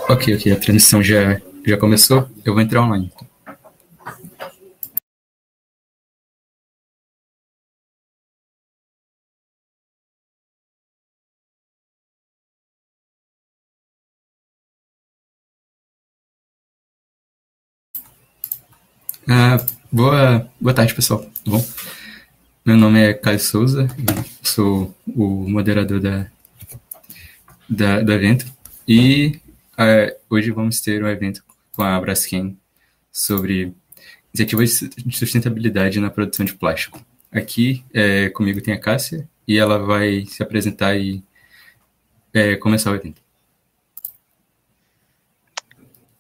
Ok, a transmissão já começou. Eu vou entrar online. Boa tarde, pessoal. Tudo bom? Meu nome é Caio Souza, sou o moderador do evento. E hoje vamos ter um evento com a Braskem sobre iniciativas de sustentabilidade na produção de plástico. Aqui comigo tem a Cássia e ela vai se apresentar e começar o evento.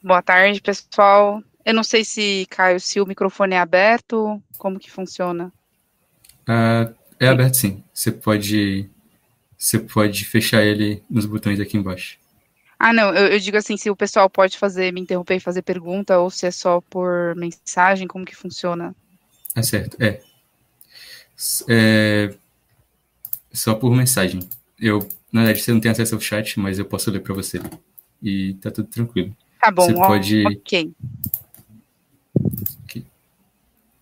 Boa tarde, pessoal. Eu não sei se, Caio, se o microfone é aberto, como que funciona? É aberto sim. Você pode fechar ele nos botões aqui embaixo. Ah, não, eu digo assim, se o pessoal pode me interromper e fazer pergunta, ou se é só por mensagem, como que funciona? É certo. É só por mensagem. Na verdade, você não tem acesso ao chat, mas eu posso ler para você. E tá tudo tranquilo. Tá Você bom, pode. ok, Aqui.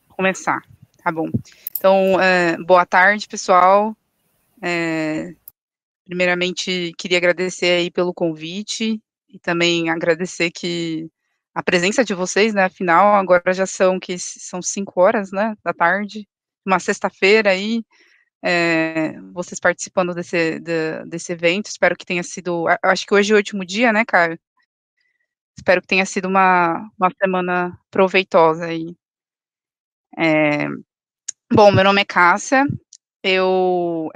começar. Tá bom. Então, boa tarde, pessoal. Primeiramente, queria agradecer aí pelo convite e também agradecer que a presença de vocês, né? Afinal, agora já são 5 horas, né, da tarde, uma sexta-feira aí, vocês participando desse evento. Espero que tenha sido. Acho que hoje é o último dia, né, Caio? Espero que tenha sido uma semana proveitosa aí. É, bom, meu nome é Cássia, eu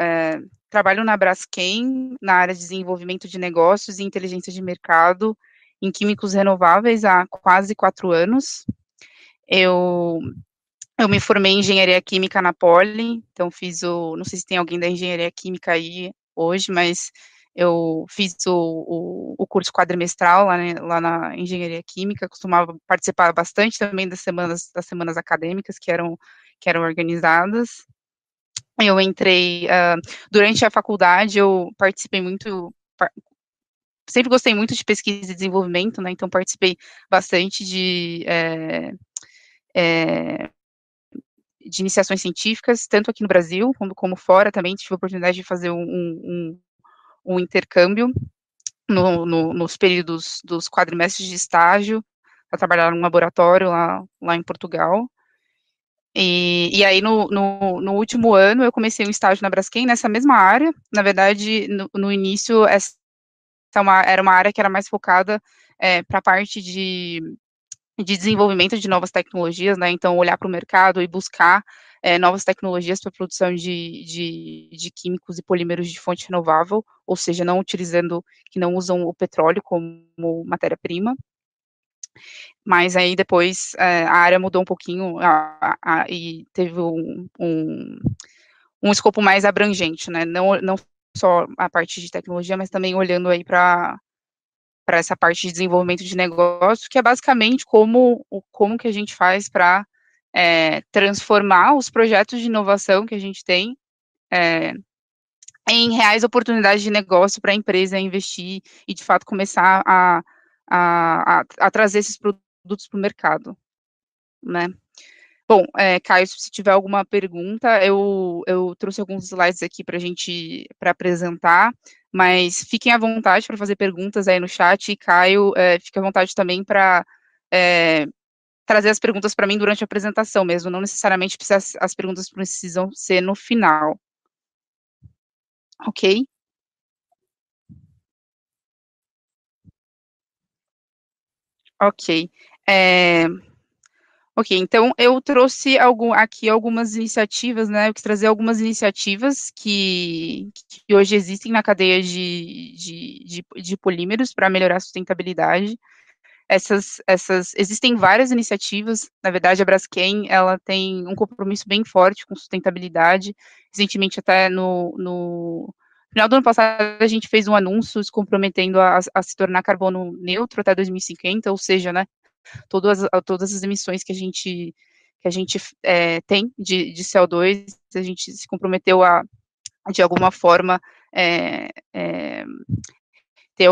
trabalho na Braskem, na área de desenvolvimento de negócios e inteligência de mercado em químicos renováveis há quase 4 anos. Eu, eu me formei em engenharia química na Poli, então não sei se tem alguém da engenharia química aí hoje, mas eu fiz o curso quadrimestral lá, né, lá na engenharia química, costumava participar bastante também das semanas acadêmicas que eram organizadas. Eu entrei, durante a faculdade, eu participei muito, sempre gostei muito de pesquisa e desenvolvimento, né, então participei bastante de iniciações científicas, tanto aqui no Brasil, como fora também, tive a oportunidade de fazer um intercâmbio nos períodos dos quadrimestres de estágio, para trabalhar num laboratório lá em Portugal. E aí, no último ano, eu comecei um estágio na Braskem, nessa mesma área. Na verdade, no início, essa era uma área que era mais focada para a parte de desenvolvimento de novas tecnologias, né? Então, olhar para o mercado e buscar novas tecnologias para a produção de químicos e polímeros de fonte renovável, ou seja, que não usam o petróleo como matéria-prima. Mas aí depois a área mudou um pouquinho e teve um escopo mais abrangente, né? Não só a parte de tecnologia, mas também olhando aí para essa parte de desenvolvimento de negócio, que é basicamente como que a gente faz para transformar os projetos de inovação que a gente tem em reais oportunidades de negócio para a empresa investir e, de fato, começar a trazer esses produtos para o mercado, né? Bom, Caio, se tiver alguma pergunta, eu trouxe alguns slides aqui para apresentar, mas fiquem à vontade para fazer perguntas aí no chat, e Caio, fique à vontade também para trazer as perguntas para mim durante a apresentação mesmo, não necessariamente as perguntas precisam ser no final. Ok? Ok. É, Ok, então eu trouxe aqui algumas iniciativas, né? Eu quis trazer algumas iniciativas que hoje existem na cadeia de polímeros para melhorar a sustentabilidade. Existem várias iniciativas. Na verdade, a Braskem, ela tem um compromisso bem forte com sustentabilidade. Recentemente, até no final do ano passado, a gente fez um anúncio se comprometendo a se tornar carbono neutro até 2050, ou seja, né, todas as emissões que a gente tem de CO2, a gente se comprometeu de alguma forma, é, é, ter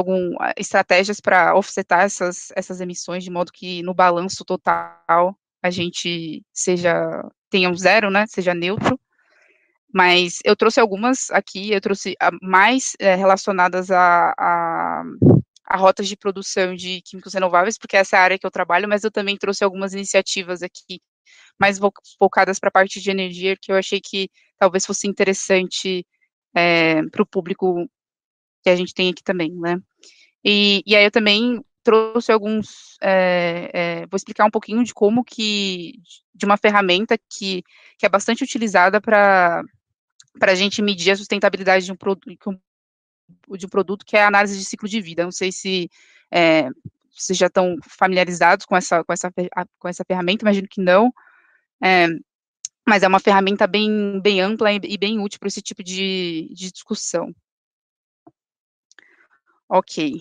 estratégias para offsetar essas emissões, de modo que no balanço total a gente tenha um zero, né, seja neutro. Mas eu trouxe algumas aqui, eu trouxe mais relacionadas a rotas de produção de químicos renováveis, porque essa é a área que eu trabalho, mas eu também trouxe algumas iniciativas aqui mais focadas para a parte de energia, que eu achei que talvez fosse interessante para o público que a gente tem aqui também, né? E aí eu também trouxe vou explicar um pouquinho de como de uma ferramenta que é bastante utilizada para a gente medir a sustentabilidade de um produto, que é a análise de ciclo de vida. Não sei se vocês já estão familiarizados com essa ferramenta, imagino que não, mas é uma ferramenta bem ampla e bem útil para esse tipo de discussão. Ok.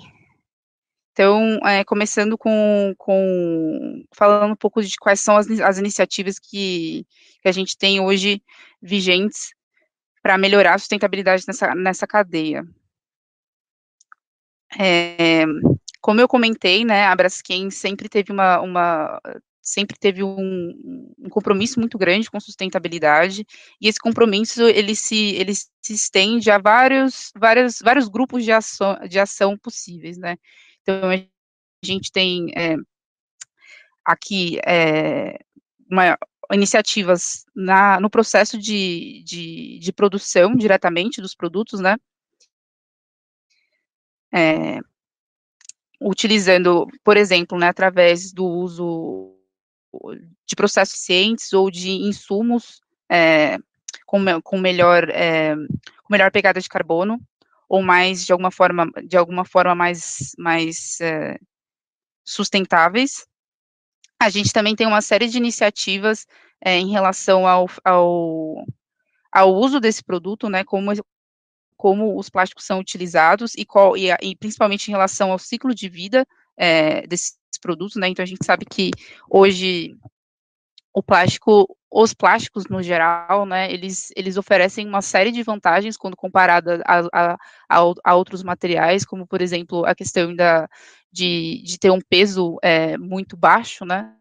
Então, começando falando um pouco de quais são as iniciativas que a gente tem hoje vigentes para melhorar a sustentabilidade nessa cadeia. Como eu comentei, né, a Braskem sempre teve um compromisso muito grande com sustentabilidade, e esse compromisso ele se estende a vários grupos de ação possíveis, né? Então, a gente tem aqui iniciativas no processo de produção diretamente dos produtos, né? Utilizando, por exemplo, né, através do uso de processos eficientes ou de insumos com melhor pegada de carbono, ou mais, de alguma forma mais sustentáveis. A gente também tem uma série de iniciativas em relação ao uso desse produto, né, como os plásticos são utilizados e principalmente em relação ao ciclo de vida desses produtos, né? Então a gente sabe que hoje os plásticos no geral, né, eles oferecem uma série de vantagens quando comparada a outros materiais, como por exemplo a questão de ter um peso muito baixo, né?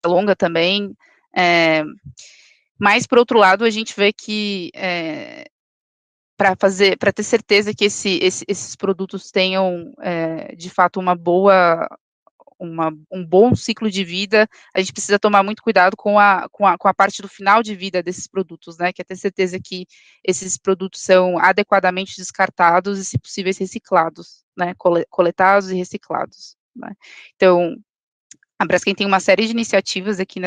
Longa também. Mas, por outro lado, a gente vê que para ter certeza que esses produtos tenham, de fato, um bom ciclo de vida, a gente precisa tomar muito cuidado com a parte do final de vida desses produtos, né, que é ter certeza que esses produtos são adequadamente descartados e, se possível, reciclados, né, coletados e reciclados, né. Então, a Braskem tem uma série de iniciativas aqui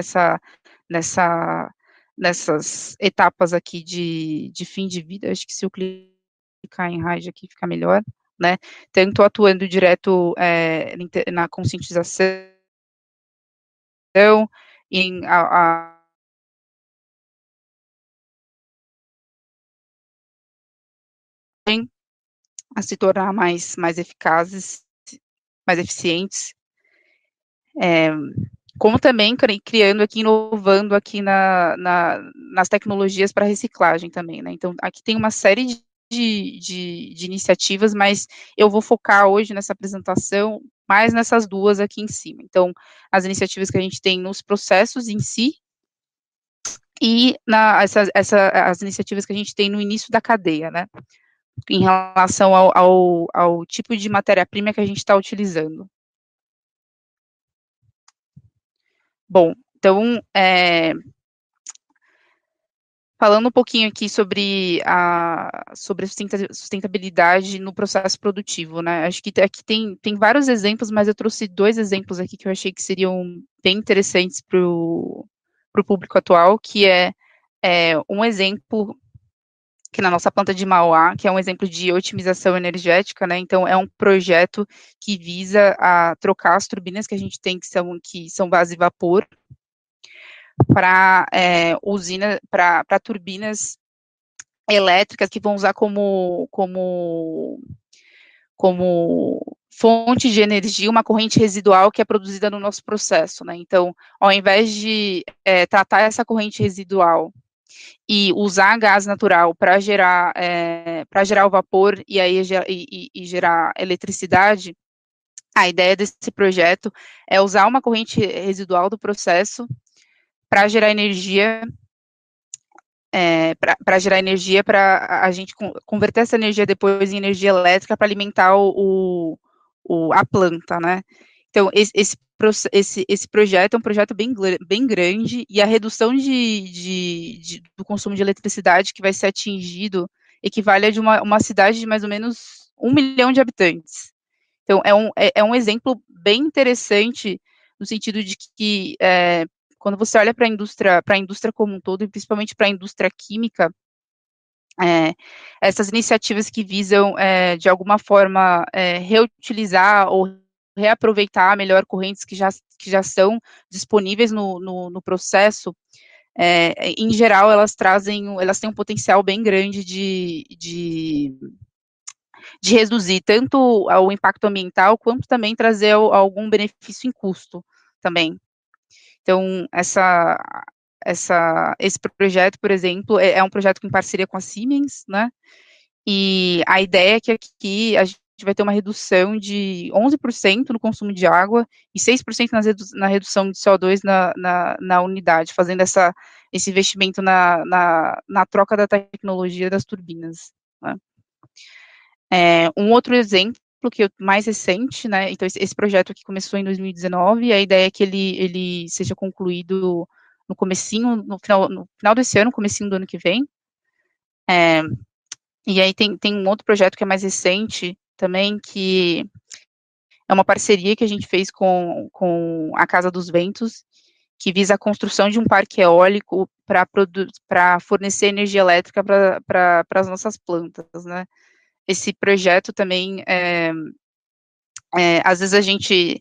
nessas etapas aqui de fim de vida. Acho que se eu clicar em RAID aqui fica melhor, né? Tanto atuando direto na conscientização, em a se tornar mais eficazes, mais eficientes, como também criando aqui, inovando aqui nas tecnologias para reciclagem também, né? Então, aqui tem uma série de iniciativas, mas eu vou focar hoje nessa apresentação mais nessas duas aqui em cima. Então, as iniciativas que a gente tem nos processos em si e as iniciativas que a gente tem no início da cadeia, né? Em relação ao tipo de matéria-prima que a gente está utilizando. Bom, então, falando um pouquinho aqui sobre a sustentabilidade no processo produtivo, né? Acho que aqui tem vários exemplos, mas eu trouxe 2 exemplos aqui que eu achei que seriam bem interessantes para o público atual, que é um exemplo que na nossa planta de Mauá, que é um exemplo de otimização energética, né? Então, é um projeto que visa a trocar as turbinas que a gente tem, que são base vapor, para para turbinas elétricas que vão usar como fonte de energia uma corrente residual que é produzida no nosso processo, né? Então, ao invés de tratar essa corrente residual e usar gás natural para gerar o vapor e aí gerar eletricidade, a ideia desse projeto é usar uma corrente residual do processo para gerar energia, para a gente converter essa energia depois em energia elétrica para alimentar a planta, né? Então, esse projeto é um projeto bem grande, e a redução do consumo de eletricidade que vai ser atingido equivale a de uma cidade de mais ou menos 1 milhão de habitantes. Então, é um exemplo bem interessante, no sentido de que, quando você olha para a indústria como um todo, e principalmente para a indústria química, essas iniciativas que visam, de alguma forma, reutilizar ou reaproveitar melhor correntes que já são disponíveis no processo, em geral, elas têm um potencial bem grande de reduzir tanto o impacto ambiental, quanto também trazer algum benefício em custo também. Então, esse projeto, por exemplo, é um projeto em parceria com a Siemens, né? E a ideia é que aqui a gente vai ter uma redução de 11% no consumo de água e 6% na redução de CO2 na unidade, fazendo esse investimento na troca da tecnologia das turbinas, né? Um outro exemplo mais recente, né? Então, esse projeto aqui começou em 2019, e a ideia é que ele seja concluído no final desse ano, comecinho do ano que vem. E aí tem um outro projeto que é mais recente também, que é uma parceria que a gente fez com a Casa dos Ventos, que visa a construção de um parque eólico para fornecer energia elétrica para as nossas plantas, né? Esse projeto também, às vezes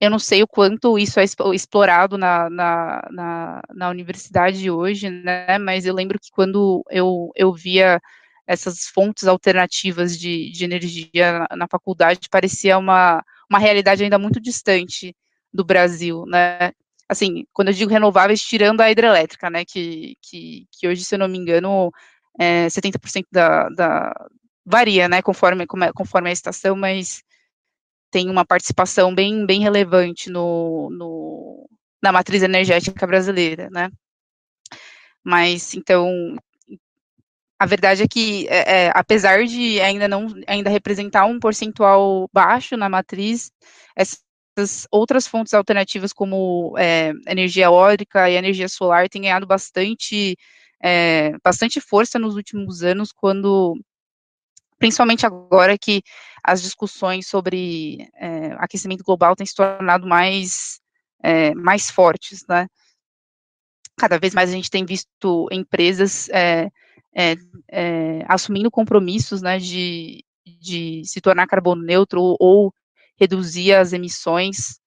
eu não sei o quanto isso é explorado na universidade hoje, né, mas eu lembro que quando eu via essas fontes alternativas de energia na faculdade, parecia uma realidade ainda muito distante do Brasil, né. Assim, quando eu digo renováveis, tirando a hidrelétrica, né, que hoje, se eu não me engano, 70% varia, né, conforme a estação, mas tem uma participação bem relevante na matriz energética brasileira, né. Mas, então, a verdade é que, apesar de ainda representar um percentual baixo na matriz, essas outras fontes alternativas, como energia eólica e energia solar, têm ganhado bastante força nos últimos anos, principalmente agora que as discussões sobre aquecimento global têm se tornado mais fortes, né? Cada vez mais a gente tem visto empresas assumindo compromissos, né, de se tornar carbono neutro ou reduzir as emissões,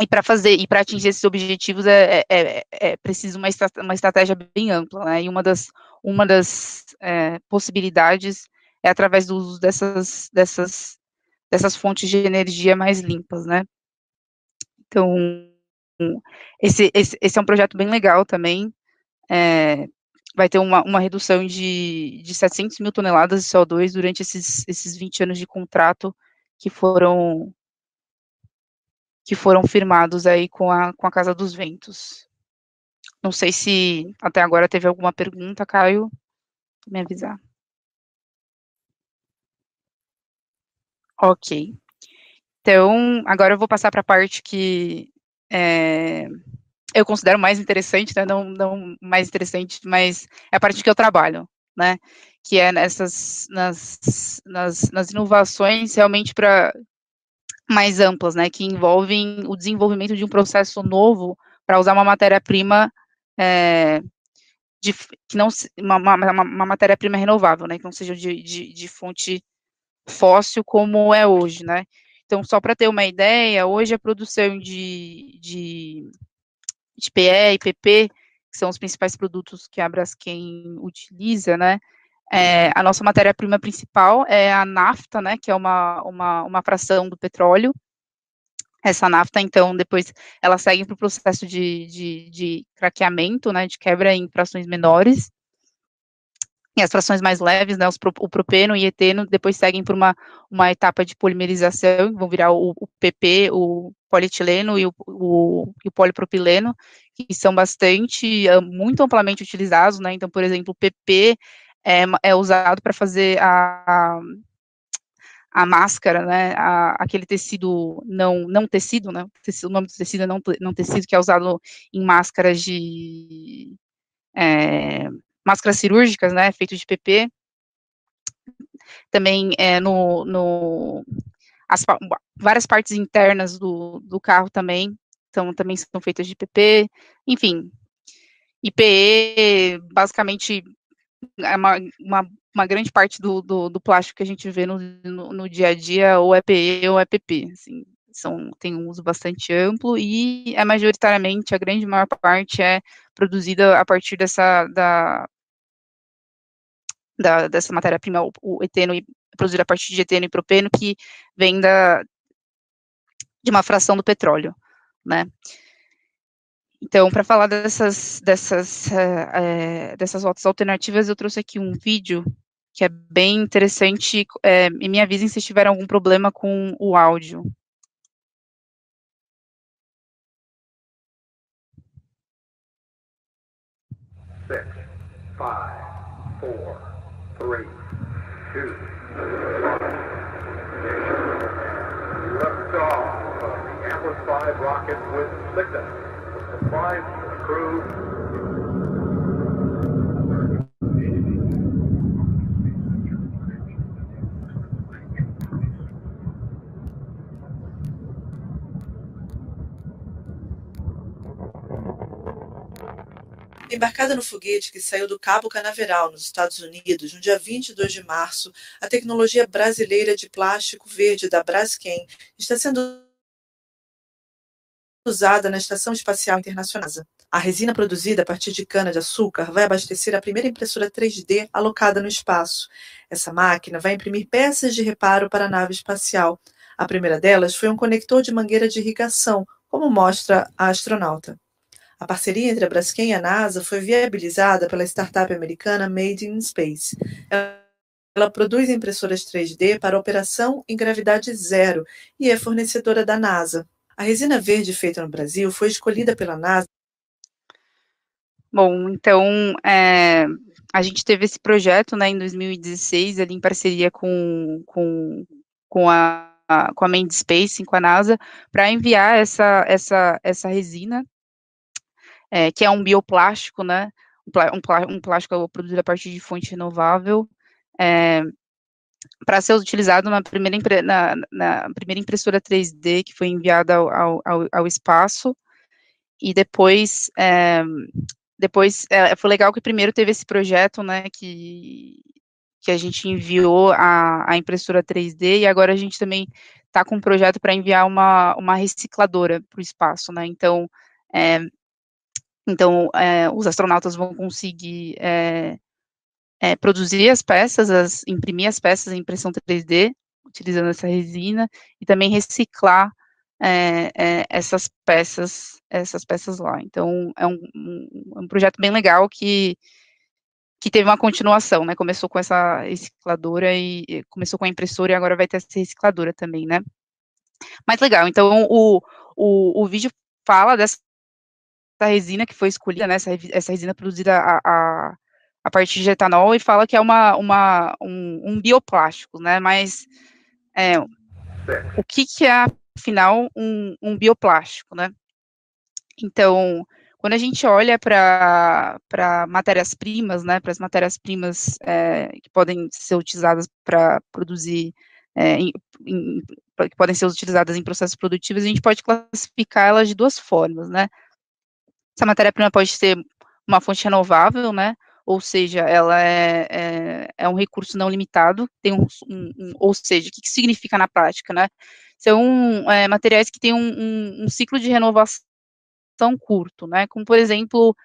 e para atingir esses objetivos é preciso uma estratégia bem ampla, né? E uma das possibilidades é através do uso dessas fontes de energia mais limpas, né? Então, esse é um projeto bem legal também. Vai ter uma redução de 700 mil toneladas de CO2 durante esses 20 anos de contrato que foram firmados aí com a Casa dos Ventos. Não sei se até agora teve alguma pergunta, Caio, me avisar. Ok. Então, agora eu vou passar para a parte que eu considero mais interessante, né? Não mais interessante, mas é a parte que eu trabalho, né? Que é nas inovações realmente mais amplas, né? Que envolvem o desenvolvimento de um processo novo para usar uma matéria-prima que não uma matéria-prima renovável, né? Que não seja de fonte fóssil como é hoje, né? Então, só para ter uma ideia, hoje a produção de PE e PP, que são os principais produtos que a Braskem utiliza, né? A nossa matéria-prima principal é a nafta, né? Que é uma fração do petróleo. Essa nafta, então, depois ela segue para o processo de craqueamento, né, de quebra em frações menores, e as frações mais leves, né, o propeno e eteno, depois seguem por uma etapa de polimerização, vão virar o PP, o polietileno e o polipropileno, que são muito amplamente utilizados, né, então, por exemplo, o PP é usado para fazer a máscara, né, aquele tecido não tecido, né, o nome do tecido é não tecido, que é usado em máscaras máscaras cirúrgicas, né, feito de PP, também várias partes internas do carro também, então também são feitas de PP, enfim, IPE, basicamente, é uma grande parte do plástico que a gente vê no dia a dia, ou é PE ou é PP, assim, tem um uso bastante amplo, e majoritariamente, a grande maior parte é produzida a partir dessa matéria-prima, o eteno, produzido a partir de eteno e propeno, que vem de uma fração do petróleo, né. Então, para falar dessas rotas alternativas, eu trouxe aqui um vídeo que é bem interessante, e me avisem se tiver algum problema com o áudio. Six, five, four, three, two, lift off of the Atlas V rocket with Cygnus. Supplies to the crew. Embarcada no foguete que saiu do Cabo Canaveral, nos Estados Unidos, no dia 22 de março, a tecnologia brasileira de plástico verde da Braskem está sendo usada na Estação Espacial Internacional. A resina produzida a partir de cana-de-açúcar vai abastecer a primeira impressora 3D alocada no espaço. Essa máquina vai imprimir peças de reparo para a nave espacial. A primeira delas foi um conector de mangueira de irrigação, como mostra a astronauta. A parceria entre a Braskem e a NASA foi viabilizada pela startup americana Made in Space. Ela produz impressoras 3D para operação em gravidade zero e é fornecedora da NASA. A resina verde feita no Brasil foi escolhida pela NASA. Bom, então, a gente teve esse projeto, né, em 2016, ali em parceria com a Made Space, com a NASA, para enviar essa resina, que é um bioplástico, né, um plástico produzido a partir de fonte renovável, para ser utilizado na primeira impressora 3D que foi enviada ao espaço, e depois foi legal que primeiro teve esse projeto, né, que a gente enviou a impressora 3D, e agora a gente também está com um projeto para enviar uma recicladora para o espaço, né, então, os astronautas vão conseguir produzir as peças, imprimir as peças em impressão 3D, utilizando essa resina, e também reciclar essas peças lá. Então, é um projeto bem legal que teve uma continuação, né? Começou com essa recicladora e começou com a impressora, e agora vai ter essa recicladora também, né? Mas legal, então o vídeo fala dessa resina que foi escolhida, né? Essa resina produzida a partir de etanol, e fala que é um bioplástico, né? Mas o que é, afinal, um bioplástico, né? Então, quando a gente olha para matérias-primas, né, para as matérias-primas que podem ser utilizadas para produzir, que podem ser utilizadas em processos produtivos, a gente pode classificar elas de duas formas, né? Essa matéria-prima pode ser uma fonte renovável, né? Ou seja, ela é um recurso não limitado, ou seja, o que significa na prática, né? São materiais que têm um ciclo de renovação curto, né? Como por exemplo,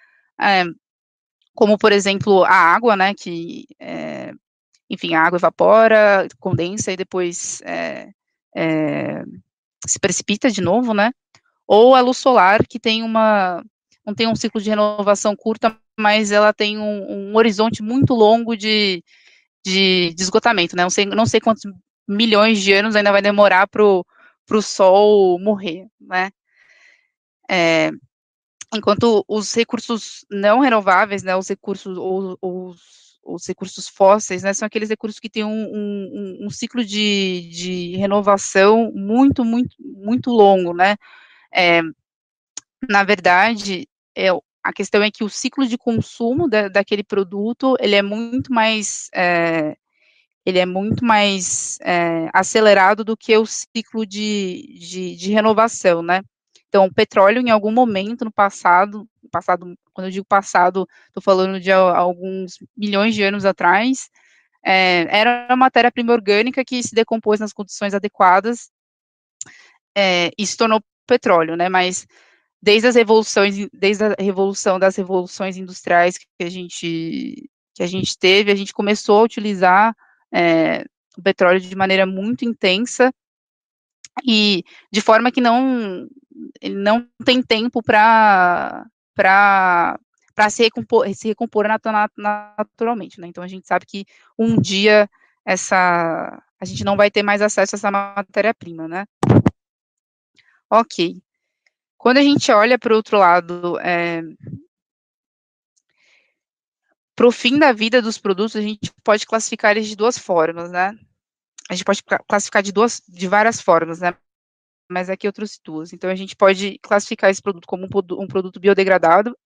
a água, né? Que, enfim, a água evapora, condensa e depois se precipita de novo, né? Ou a luz solar, que não tem um ciclo de renovação curta, mas ela tem um horizonte muito longo de esgotamento, né? Não sei quantos milhões de anos ainda vai demorar para o Sol morrer, né? Enquanto os recursos não renováveis, né, os recursos fósseis, né, são aqueles recursos que têm um ciclo de renovação muito, muito, muito longo, né? Na verdade, a questão é que o ciclo de consumo daquele produto, ele é muito mais acelerado do que o ciclo de renovação, né? Então, o petróleo, em algum momento no passado, quando eu digo passado, estou falando de alguns milhões de anos atrás, era uma matéria-prima orgânica que se decompôs nas condições adequadas e se tornou petróleo, né? Mas desde a revolução das revoluções industriais que a gente teve, a gente começou a utilizar o petróleo de maneira muito intensa e de forma que não tem tempo para se recompor naturalmente, né? Então a gente sabe que um dia a gente não vai ter mais acesso a essa matéria-prima, né? Ok. Quando a gente olha para o outro lado, para o fim da vida dos produtos, a gente pode classificar eles de duas formas, né? A gente pode classificar de várias formas, né? Mas aqui eu trouxe duas. Então, a gente pode classificar esse produto como um produto biodegradável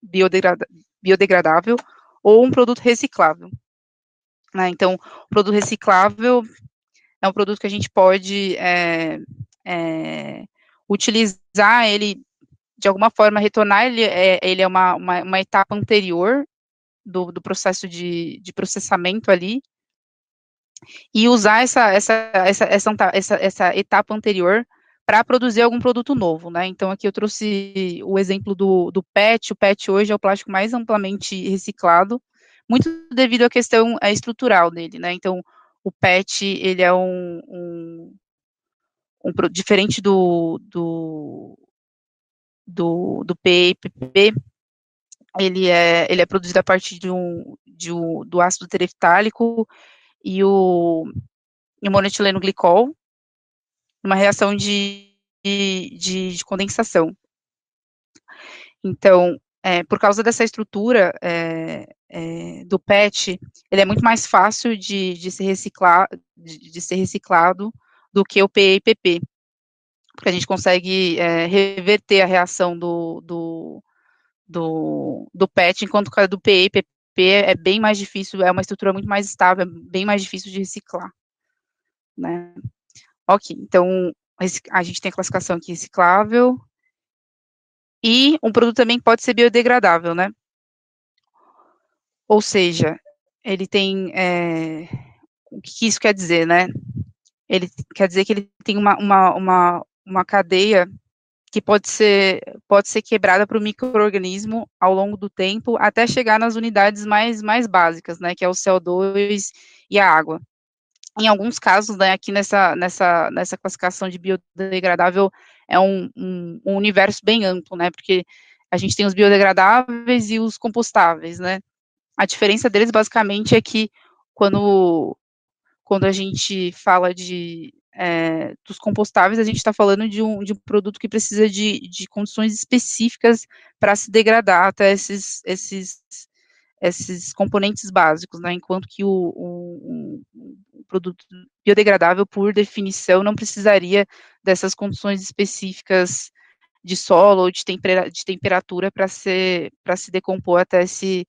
ou um produto reciclável, né? Então, o produto reciclável é um produto que a gente pode utilizar ele de alguma forma, retornar ele é uma etapa anterior do processo de processamento ali, e usar essa etapa anterior para produzir algum produto novo, né? Então, aqui eu trouxe o exemplo do PET. O PET hoje é o plástico mais amplamente reciclado, muito devido à questão estrutural dele, né? Então, o PET, ele é diferente do PEPP, ele é produzido a partir do ácido tereftálico e o monoetileno glicol, numa reação de condensação. Então, por causa dessa estrutura do PET, ele é muito mais fácil de ser reciclado do que o PEPP, porque a gente consegue reverter a reação do PET, enquanto que a do PE e PP é bem mais difícil, é uma estrutura muito mais estável, é bem mais difícil de reciclar, né? Ok, então, a gente tem a classificação aqui reciclável, e um produto também pode ser biodegradável, né? Ou seja, ele tem, o que isso quer dizer, né? Ele quer dizer que ele tem uma cadeia que pode ser quebrada para o micro-organismo ao longo do tempo, até chegar nas unidades mais básicas, né, que é o CO2 e a água. Em alguns casos, né, aqui nessa classificação de biodegradável, é um universo bem amplo, né, porque a gente tem os biodegradáveis e os compostáveis, né. A diferença deles, basicamente, é que quando a gente fala dos compostáveis, a gente está falando de um produto que precisa de condições específicas para se degradar até esses componentes básicos, né, enquanto que o produto biodegradável, por definição, não precisaria dessas condições específicas de solo ou de temperatura para se decompor até esse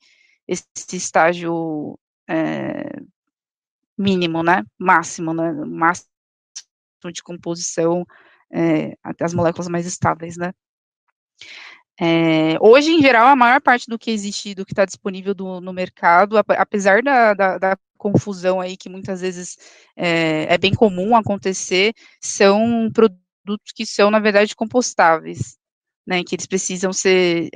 estágio mínimo, né, máximo de composição até as moléculas mais estáveis, né. Hoje, em geral, a maior parte do que existe, do que está disponível no mercado, apesar da confusão aí que muitas vezes é bem comum acontecer, são produtos que são, na verdade, compostáveis, né, que eles precisam ser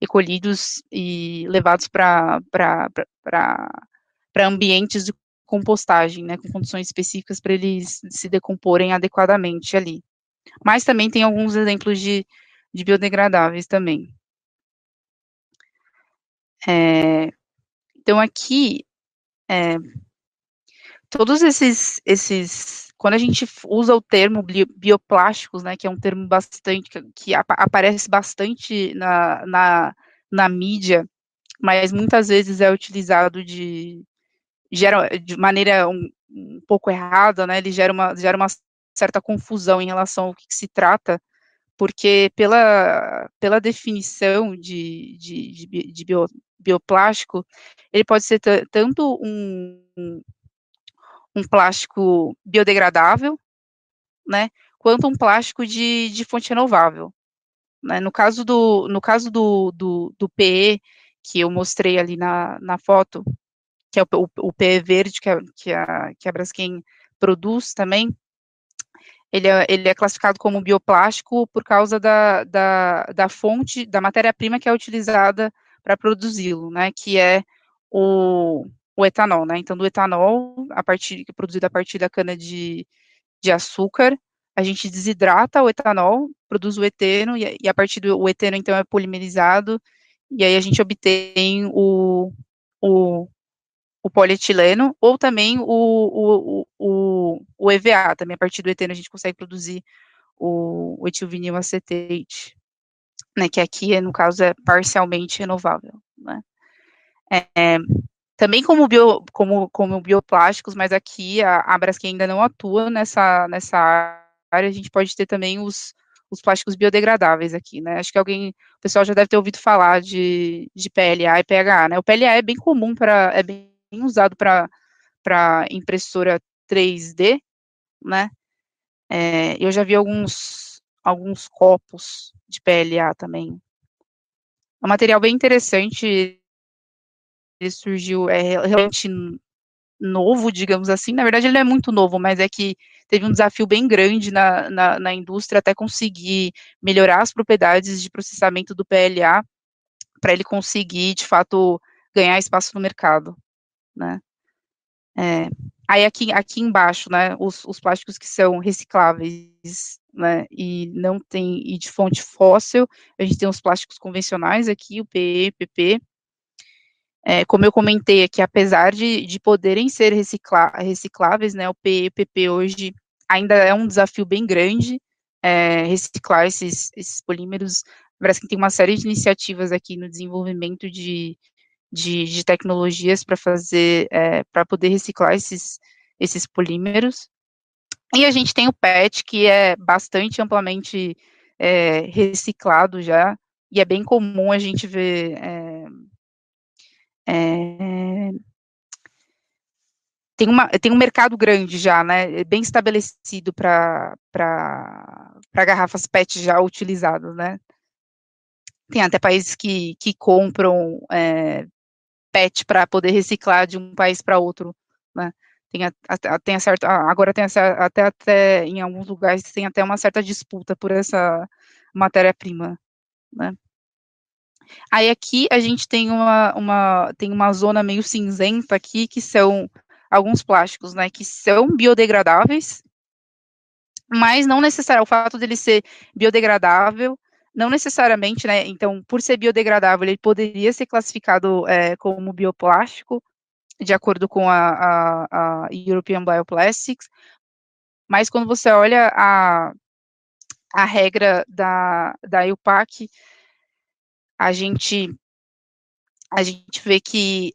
recolhidos e levados para ambientes de compostagem, né, com condições específicas para eles se decomporem adequadamente ali. Mas também tem alguns exemplos de biodegradáveis também. Então, aqui, todos quando a gente usa o termo bioplásticos, né, que é um termo bastante, que aparece bastante na mídia, mas muitas vezes é utilizado de maneira um pouco errada, né, ele gera uma certa confusão em relação ao que se trata, porque pela definição de bioplástico, ele pode ser tanto um plástico biodegradável, né, quanto um plástico de fonte renovável, né. No caso do PE, que eu mostrei ali na foto, que é o PE verde que a Braskem produz também, ele é classificado como bioplástico por causa da fonte, da matéria-prima que é utilizada para produzi-lo, né, que é o etanol, né. Então, do etanol, que é produzido a partir da cana de açúcar, a gente desidrata o etanol, produz o eteno, e a partir do eteno, então, é polimerizado, e aí a gente obtém o polietileno, ou também o EVA, também a partir do eteno a gente consegue produzir o etilvinil acetate, né, que aqui, no caso, é parcialmente renovável, né. Também como bioplásticos, mas aqui a Braskem ainda não atua nessa área, a gente pode ter também os plásticos biodegradáveis aqui, né. Acho que o pessoal já deve ter ouvido falar de PLA e PHA, né. O PLA é bem comum é bem usado para impressora 3D, né. Eu já vi alguns copos de PLA também. É um material bem interessante, ele surgiu, realmente novo, digamos assim. Na verdade, ele é muito novo, mas é que teve um desafio bem grande na indústria até conseguir melhorar as propriedades de processamento do PLA, para ele conseguir, de fato, ganhar espaço no mercado, né. Aí aqui embaixo, né, os plásticos que são recicláveis, né, e de fonte fóssil, a gente tem os plásticos convencionais aqui, o PE, PP. Como eu comentei aqui, apesar de poderem ser recicláveis, né, o PE, PP hoje ainda é um desafio bem grande, reciclar esses polímeros. Parece que tem uma série de iniciativas aqui no desenvolvimento de tecnologias para poder reciclar esses polímeros. E a gente tem o PET, que é bastante amplamente reciclado já, e é bem comum a gente ver tem um mercado grande já, né, bem estabelecido para garrafas PET já utilizadas, né. Tem até países que compram PET para poder reciclar de um país para outro, né. Tem certo, agora tem até em alguns lugares tem até uma certa disputa por essa matéria-prima, né. Aí aqui a gente tem uma zona meio cinzenta aqui, que são alguns plásticos, né, que são biodegradáveis, mas não necessariamente, o fato dele ser biodegradável, não necessariamente, né, então, por ser biodegradável, ele poderia ser classificado como bioplástico, de acordo com a European Bioplastics, mas quando você olha a regra da EUPAC, a gente vê que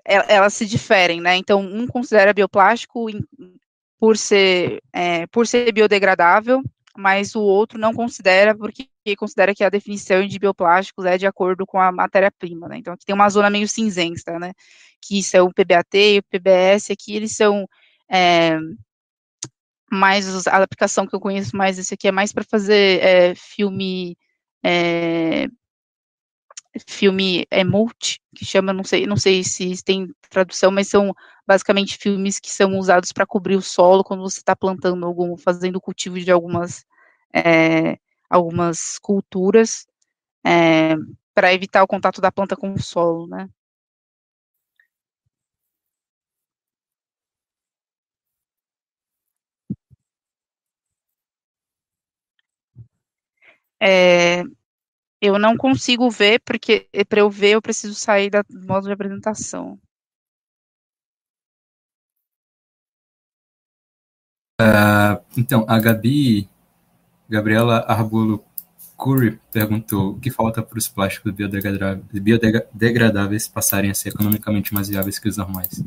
elas se diferem, né, então um considera bioplástico por ser biodegradável, mas o outro não considera, porque considera que a definição de bioplásticos é de acordo com a matéria-prima, né, então aqui tem uma zona meio cinzenta, né, que são o PBAT e o PBS, aqui eles são a aplicação que eu conheço mais, esse aqui é mais para fazer filme multi, que chama, não sei se tem tradução, mas são basicamente filmes que são usados para cobrir o solo quando você está plantando fazendo o cultivo de algumas culturas, para evitar o contato da planta com o solo, né. Eu não consigo ver, porque para eu ver eu preciso sair do modo de apresentação. Então, a Gabriela Arbulo Curry perguntou o que falta para os plásticos biodegradáveis passarem a ser economicamente mais viáveis que os normais.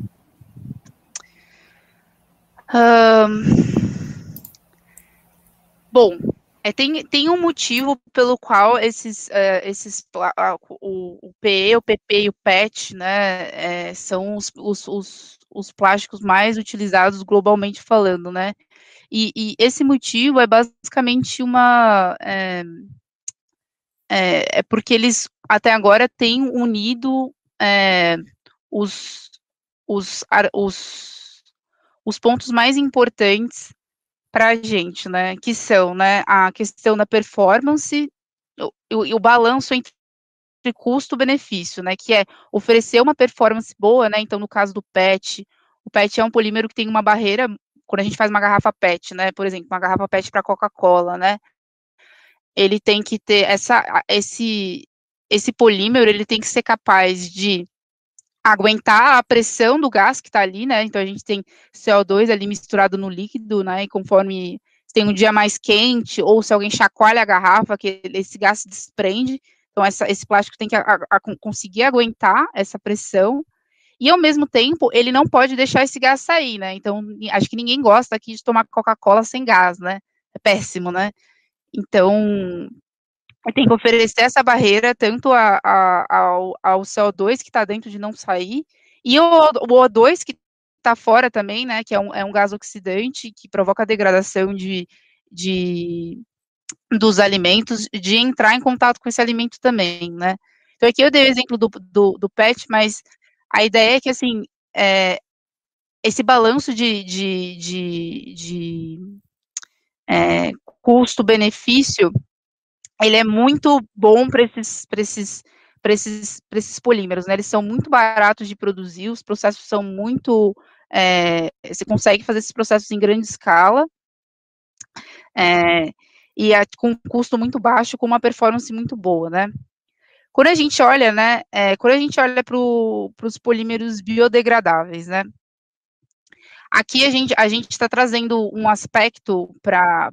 Bom, tem um motivo pelo qual o PE, o PP e o PET, né, são os plásticos mais utilizados globalmente falando, né? E esse motivo é basicamente porque eles até agora têm unido os, os, os pontos mais importantes para a gente, né, que são, né, a questão da performance e o balanço entre custo-benefício, né, que é oferecer uma performance boa, né, então no caso do PET, o PET é um polímero que tem uma barreira, quando a gente faz uma garrafa PET, né, por exemplo, uma garrafa PET para Coca-Cola, né, ele tem que ter esse polímero, ele tem que ser capaz de aguentar a pressão do gás que está ali, né? Então a gente tem CO2 ali misturado no líquido, né? E conforme tem um dia mais quente, ou se alguém chacoalha a garrafa, que esse gás se desprende. Então esse plástico tem que conseguir aguentar essa pressão. E ao mesmo tempo, ele não pode deixar esse gás sair, né? Então acho que ninguém gosta aqui de tomar Coca-Cola sem gás, né? É péssimo, né? Então tem que oferecer essa barreira tanto ao CO2 que está dentro de não sair, e o O2 que está fora também, né, que é um gás oxidante que provoca a degradação dos alimentos, de entrar em contato com esse alimento também, né. Então aqui eu dei o exemplo do PET, mas a ideia é que, assim, esse balanço de custo-benefício, ele é muito bom para esses polímeros, né? Eles são muito baratos de produzir, os processos são muito. Você consegue fazer esses processos em grande escala, com um custo muito baixo, com uma performance muito boa, né? Quando a gente olha, né? Quando a gente olha para os polímeros biodegradáveis, né? Aqui a gente está trazendo um aspecto para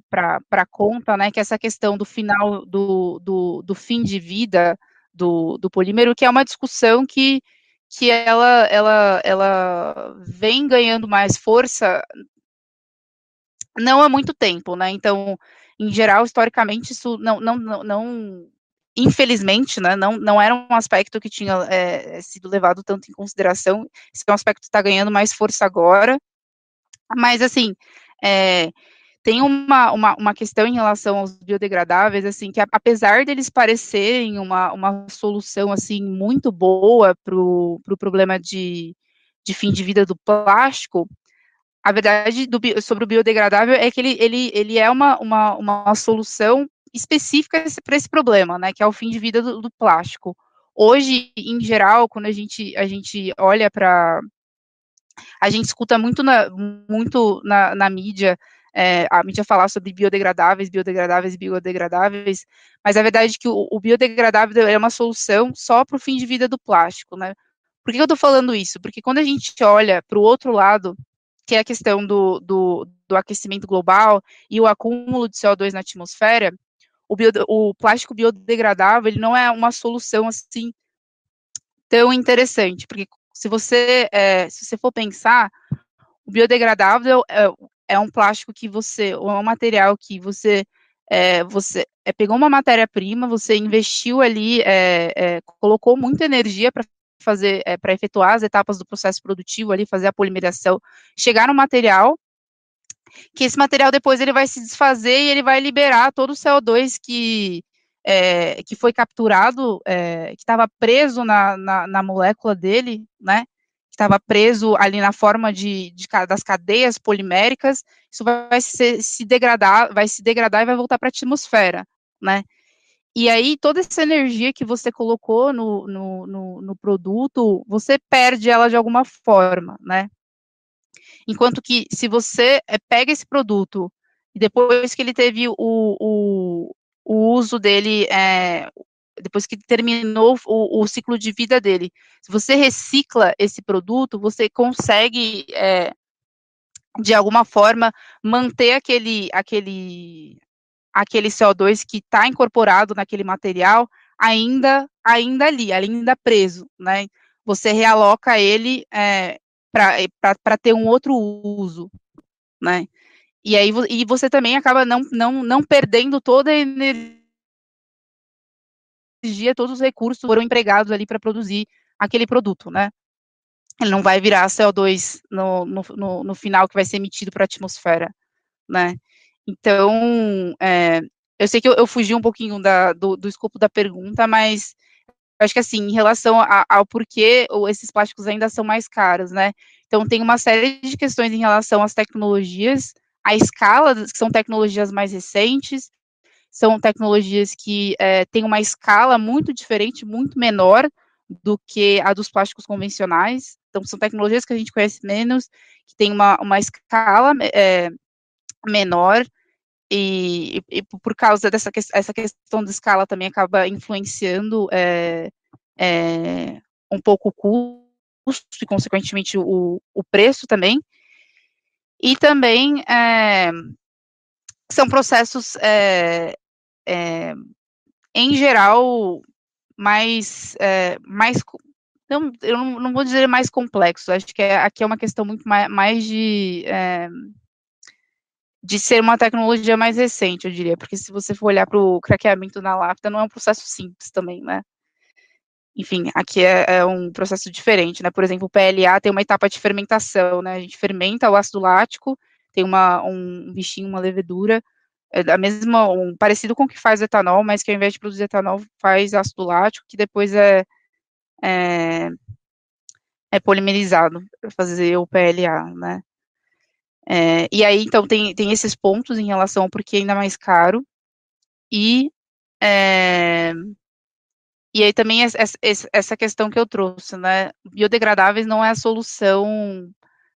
a conta, né, que é essa questão do final do fim de vida do polímero, que é uma discussão que ela vem ganhando mais força não há muito tempo, né? Então, em geral, historicamente, isso não infelizmente, né, não era um aspecto que tinha sido levado tanto em consideração. Esse é um aspecto que está ganhando mais força agora. Mas, assim, tem uma questão em relação aos biodegradáveis, assim, que apesar deles parecerem uma solução, assim, muito boa para o problema de fim de vida do plástico, a verdade sobre o biodegradável é que ele é uma solução específica para esse problema, né, que é o fim de vida do plástico. Hoje, em geral, quando a gente olha para a gente escuta muito na mídia, a mídia falar sobre biodegradáveis, mas a verdade é que o biodegradável é uma solução só para o fim de vida do plástico, né? Por que eu estou falando isso? Porque quando a gente olha para o outro lado, que é a questão do aquecimento global e o acúmulo de CO2 na atmosfera, o plástico biodegradável ele não é uma solução assim tão interessante, porque se você for pensar, o biodegradável é um plástico que ou é um material que você pegou uma matéria-prima, você investiu ali, colocou muita energia para fazer, para efetuar as etapas do processo produtivo ali, fazer a polimerização, chegar no material, que esse material depois ele vai se desfazer e ele vai liberar todo o CO2 que foi capturado, que estava preso na molécula dele, né, que estava preso ali na forma das cadeias poliméricas, isso vai se degradar e vai voltar para a atmosfera, né. E aí, toda essa energia que você colocou no produto, você perde ela de alguma forma, né. Enquanto que, se você pega esse produto, e depois que ele teve o o uso dele, depois que terminou o ciclo de vida dele. Se você recicla esse produto, você consegue, de alguma forma, manter aquele CO2 que está incorporado naquele material ainda ali, ainda preso, né? Você realoca ele para ter um outro uso, né? E aí você também acaba não perdendo toda a energia, todos os recursos foram empregados ali para produzir aquele produto, né? Ele não vai virar CO2 no final que vai ser emitido para a atmosfera, né? Então, eu sei que eu fugi um pouquinho do escopo da pergunta, mas eu acho que, assim, em relação ao porquê esses plásticos ainda são mais caros, né? Então, tem uma série de questões em relação às tecnologias, a escala, que são tecnologias mais recentes, são tecnologias que têm uma escala muito diferente, muito menor do que a dos plásticos convencionais. Então, são tecnologias que a gente conhece menos, que tem uma escala menor, e por causa essa questão de escala também acaba influenciando um pouco o custo e, consequentemente, o preço também. E também são processos, em geral, não, eu não vou dizer mais complexos, acho que aqui é uma questão muito mais de ser uma tecnologia mais recente, eu diria, porque se você for olhar para o craqueamento na lacta, não é um processo simples também, né? Enfim, aqui é um processo diferente, né? Por exemplo, o PLA tem uma etapa de fermentação, né? A gente fermenta o ácido lático, tem um bichinho, uma levedura, parecido com o que faz o etanol, mas que ao invés de produzir etanol, faz ácido lático, que depois é polimerizado para fazer o PLA, né? E aí, então, tem esses pontos em relação ao porquê ainda mais caro, e aí também essa questão que eu trouxe, né? Biodegradáveis não é a solução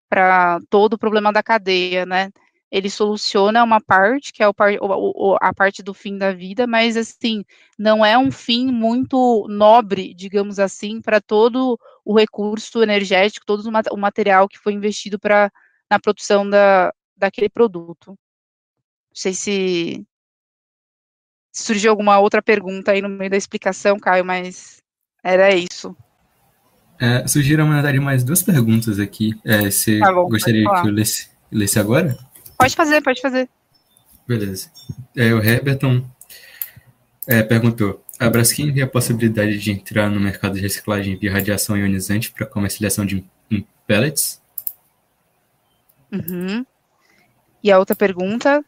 para todo o problema da cadeia, né? Ele soluciona uma parte, que é a parte do fim da vida, mas, assim, não é um fim muito nobre, digamos assim, para todo o recurso energético, todo o material que foi investido na produção daquele produto. Não sei se surgiu alguma outra pergunta aí no meio da explicação, Caio, mas era isso. Surgiram, na verdade, mais duas perguntas aqui. Você gostaria que eu lesse agora? Pode fazer. Beleza. O Herberton perguntou: a Braskem vê a possibilidade de entrar no mercado de reciclagem via radiação ionizante para comercialização de pellets? Uhum. E a outra pergunta?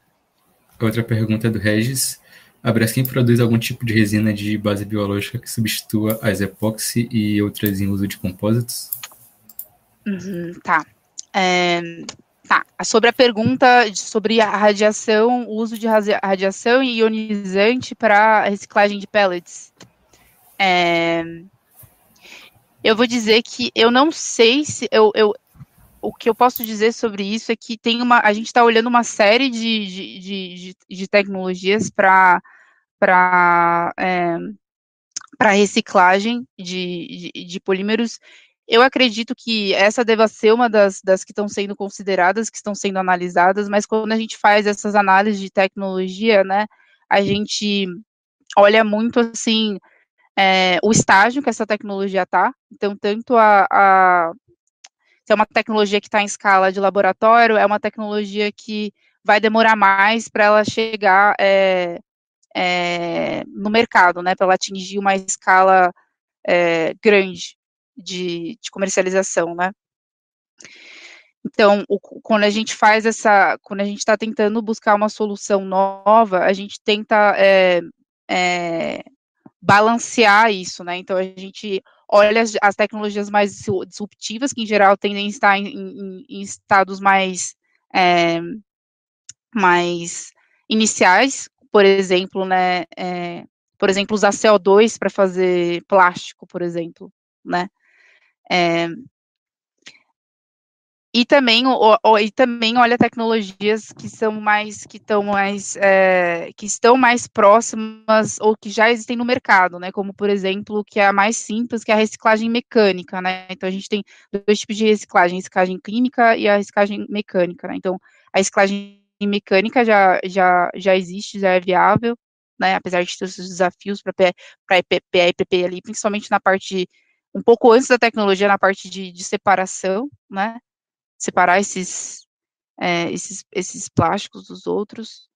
Outra pergunta é do Regis. A Braskem produz algum tipo de resina de base biológica que substitua as epóxi e outras em uso de compósitos? Tá. Sobre a pergunta sobre a radiação, o uso de radiação ionizante para reciclagem de pellets. Eu vou dizer que eu não sei se o que eu posso dizer sobre isso é que a gente está olhando uma série de tecnologias para reciclagem de polímeros. Eu acredito que essa deva ser uma das que estão sendo consideradas, que estão sendo analisadas, mas quando a gente faz essas análises de tecnologia, né, a gente olha muito, assim, o estágio que essa tecnologia está. Então, tanto se é uma tecnologia que está em escala de laboratório, é uma tecnologia que vai demorar mais para ela chegar no mercado, né, para ela atingir uma escala grande de comercialização, né. Então, quando a gente quando a gente está tentando buscar uma solução nova, a gente tenta balancear isso, né, então a gente olha as tecnologias mais disruptivas, que em geral tendem a estar em estados mais iniciais, por exemplo, né, usar CO2 para fazer plástico, por exemplo, né. E também olha tecnologias que estão mais próximas ou que já existem no mercado, né? Como, por exemplo, que é a mais simples, que é a reciclagem mecânica, né? Então a gente tem dois tipos de reciclagem química e a reciclagem mecânica, né? Então a reciclagem mecânica já existe, já é viável, né? Apesar de ter os desafios para EPP, a EPP ali, principalmente na parte um pouco antes da tecnologia, na parte de separação, né? Separar esses plásticos dos outros,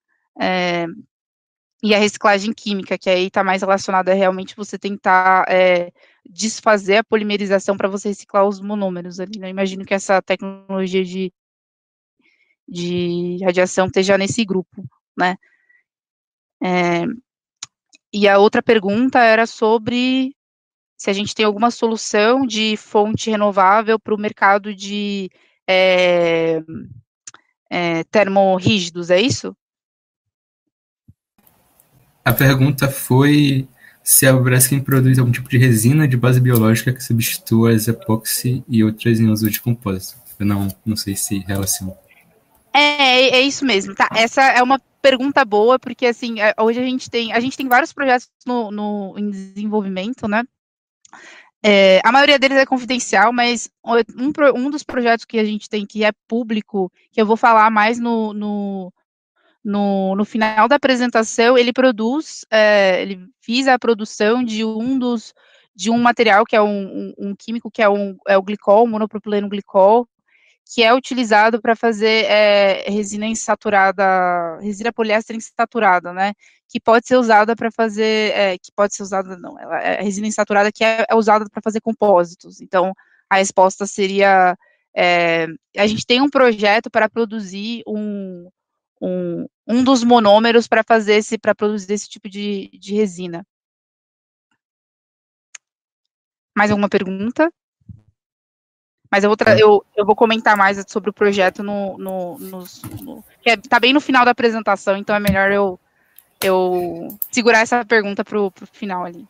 e a reciclagem química, que aí está mais relacionada a realmente você tentar desfazer a polimerização para você reciclar os monômeros ali, né? Eu imagino que essa tecnologia de radiação esteja nesse grupo, né? E a outra pergunta era sobre se a gente tem alguma solução de fonte renovável para o mercado de termorrígidos, é isso? A pergunta foi se a Braskem produz algum tipo de resina de base biológica que substitua as epóxi e outras em uso de compósito. Eu não sei se relaciona. É isso mesmo, tá? Essa é uma pergunta boa, porque assim, hoje a gente tem vários projetos em desenvolvimento, né? A maioria deles é confidencial, mas um dos projetos que a gente tem que é público, que eu vou falar mais no final da apresentação, ele fez a produção de um material que é um químico que é o glicol, monopropileno glicol, que é utilizado para fazer resina insaturada, resina poliéster insaturada, né? Que pode ser usada para fazer, resina insaturada que é usada para fazer compósitos. Então, a resposta seria, a gente tem um projeto para produzir um dos monômeros para produzir esse tipo de resina. Mais alguma pergunta? Mas eu vou comentar mais sobre o projeto que está bem no final da apresentação, então é melhor eu segurar essa pergunta para o final ali.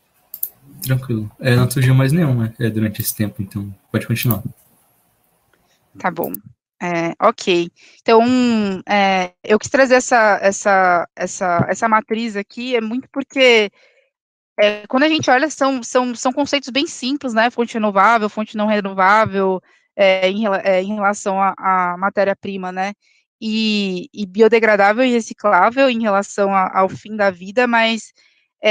Tranquilo. Não surgiu mais nenhuma durante esse tempo, então pode continuar. Tá bom. Ok. Então, eu quis trazer essa matriz aqui, é muito porque quando a gente olha, são conceitos bem simples, né? Fonte renovável, fonte não renovável, em relação à matéria-prima, né? E biodegradável e reciclável em relação ao fim da vida, mas,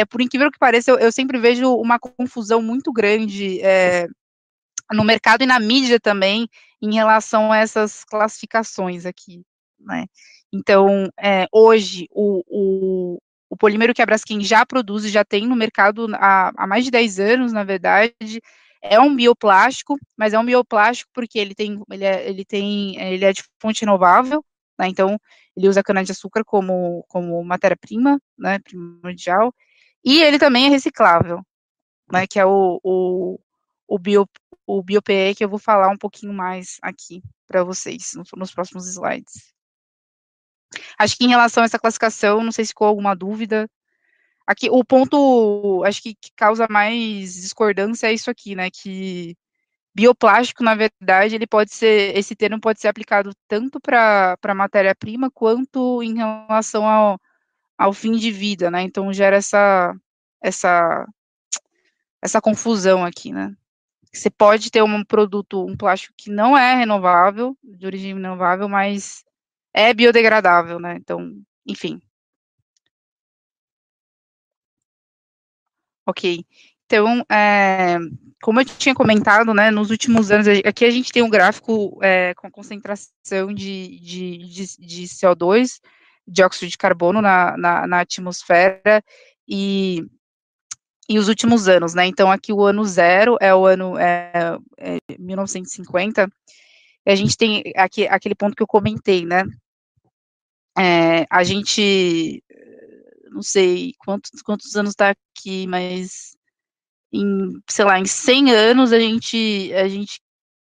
por incrível que pareça, eu sempre vejo uma confusão muito grande no mercado e na mídia também em relação a essas classificações aqui, né? Então, hoje, o polímero que a Braskem já produz e já tem no mercado há mais de 10 anos, na verdade, é um bioplástico, mas é um bioplástico porque ele é de fonte renovável, né? Então, ele usa cana-de-açúcar como matéria-prima, né, primordial, e ele também é reciclável, né, que é o BioPE, que eu vou falar um pouquinho mais aqui para vocês nos próximos slides. Acho que em relação a essa classificação, não sei se ficou alguma dúvida. Aqui, o ponto, acho que causa mais discordância é isso aqui, né, que bioplástico, na verdade, esse termo pode ser aplicado tanto para matéria-prima, quanto em relação ao fim de vida, né, então gera essa confusão aqui, né. Você pode ter um plástico que não é renovável, de origem renovável, mas é biodegradável, né? Então, enfim. Ok. Então, como eu tinha comentado, né, nos últimos anos, aqui a gente tem um gráfico com a concentração de CO2, dióxido de carbono na atmosfera, e os últimos anos, né? Então, aqui o ano zero é o ano 1950, e a gente tem aquele ponto que eu comentei, né? A gente, não sei quantos anos está aqui, mas sei lá, em 100 anos a gente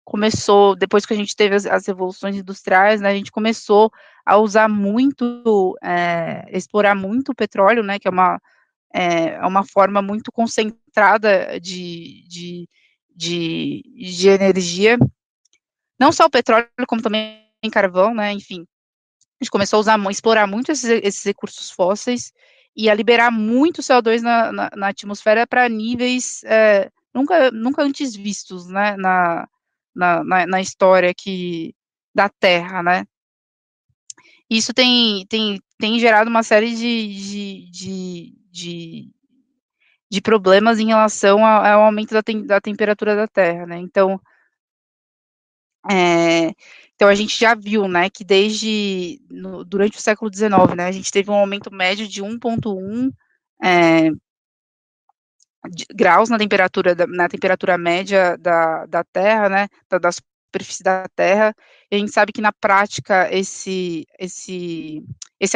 começou, depois que a gente teve as revoluções industriais, né, a gente começou a usar muito, explorar muito o petróleo, né, que é uma forma muito concentrada de energia. não só o petróleo, como também carvão, né, enfim, a gente começou a explorar muito esses recursos fósseis e a liberar muito CO2 na atmosfera para níveis nunca antes vistos, né, na história aqui da Terra, né. Isso tem gerado uma série de problemas em relação ao aumento da temperatura da Terra, né. Então a gente já viu, né, que durante o século XIX, né, a gente teve um aumento médio de 1,1 graus na temperatura média da Terra, né, da superfície da Terra, e a gente sabe que na prática esse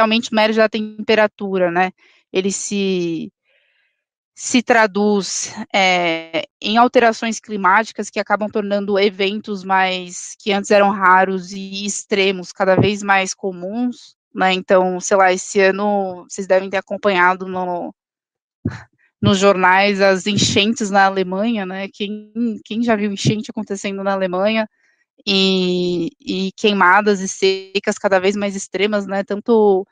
aumento médio da temperatura, né, ele se traduz em alterações climáticas que acabam tornando eventos que antes eram raros e extremos, cada vez mais comuns, né, então, sei lá, esse ano vocês devem ter acompanhado nos jornais as enchentes na Alemanha, né, quem já viu enchente acontecendo na Alemanha, e queimadas e secas cada vez mais extremas, né, tanto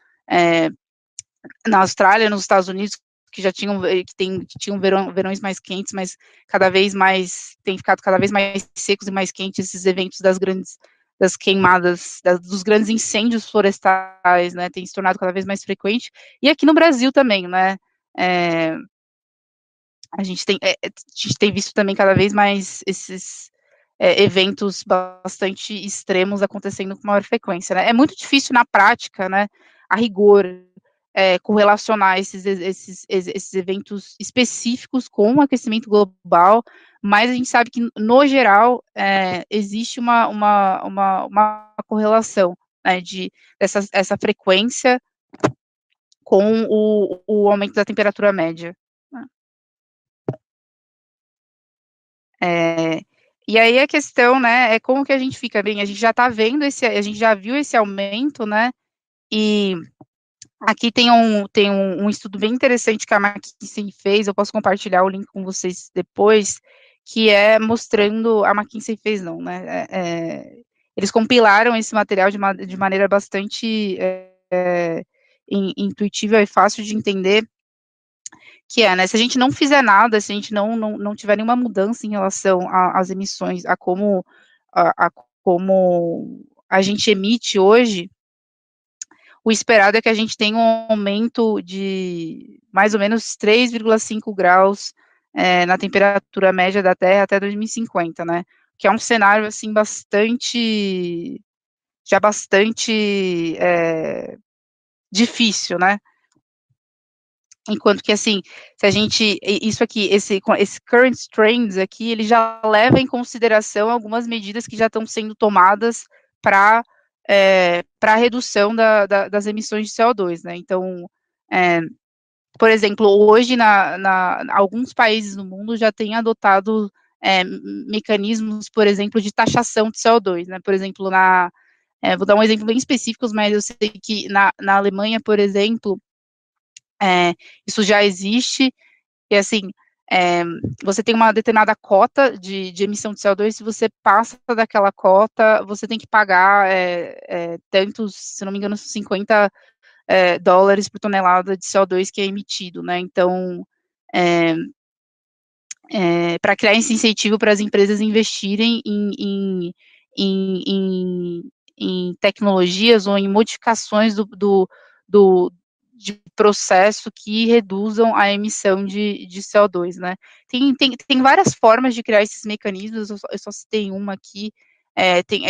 na Austrália, nos Estados Unidos, que tinham verões mais quentes, mas tem ficado cada vez mais secos e mais quentes esses eventos das queimadas, dos grandes incêndios florestais, né, tem se tornado cada vez mais frequente, e aqui no Brasil também, né, a gente tem visto também cada vez mais esses eventos bastante extremos acontecendo com maior frequência, né. É muito difícil na prática, né, a rigor, correlacionar esses eventos específicos com o aquecimento global, mas a gente sabe que, no geral, existe uma correlação, né, essa frequência com o aumento da temperatura média. E aí a questão, né, é como que a gente fica bem, a gente já viu esse aumento, né, e aqui tem um estudo bem interessante que a McKinsey fez, eu posso compartilhar o link com vocês depois, que é mostrando, a McKinsey fez não, né, eles compilaram esse material de maneira bastante intuitiva e fácil de entender, que né, se a gente não fizer nada, se a gente não tiver nenhuma mudança em relação às emissões, a como a gente emite hoje, o esperado é que a gente tenha um aumento de mais ou menos 3,5 graus na temperatura média da Terra até 2050, né, que é um cenário, assim, bastante difícil, né. Enquanto que, assim, se a gente isso aqui, esse current trends aqui, ele já leva em consideração algumas medidas que já estão sendo tomadas para a redução das emissões de CO2, né. Então, por exemplo, hoje alguns países no mundo já têm adotado mecanismos, por exemplo, de taxação de CO2, né. Por exemplo, vou dar um exemplo bem específico, mas eu sei que na Alemanha, por exemplo, isso já existe, e assim, você tem uma determinada cota de emissão de CO2, se você passa daquela cota, você tem que pagar tantos, se não me engano, 50 dólares por tonelada de CO2 que é emitido, né, então, para criar esse incentivo para as empresas investirem em tecnologias ou em modificações de processo que reduzam a emissão de CO2, né. Tem várias formas de criar esses mecanismos, eu só citei uma aqui, tem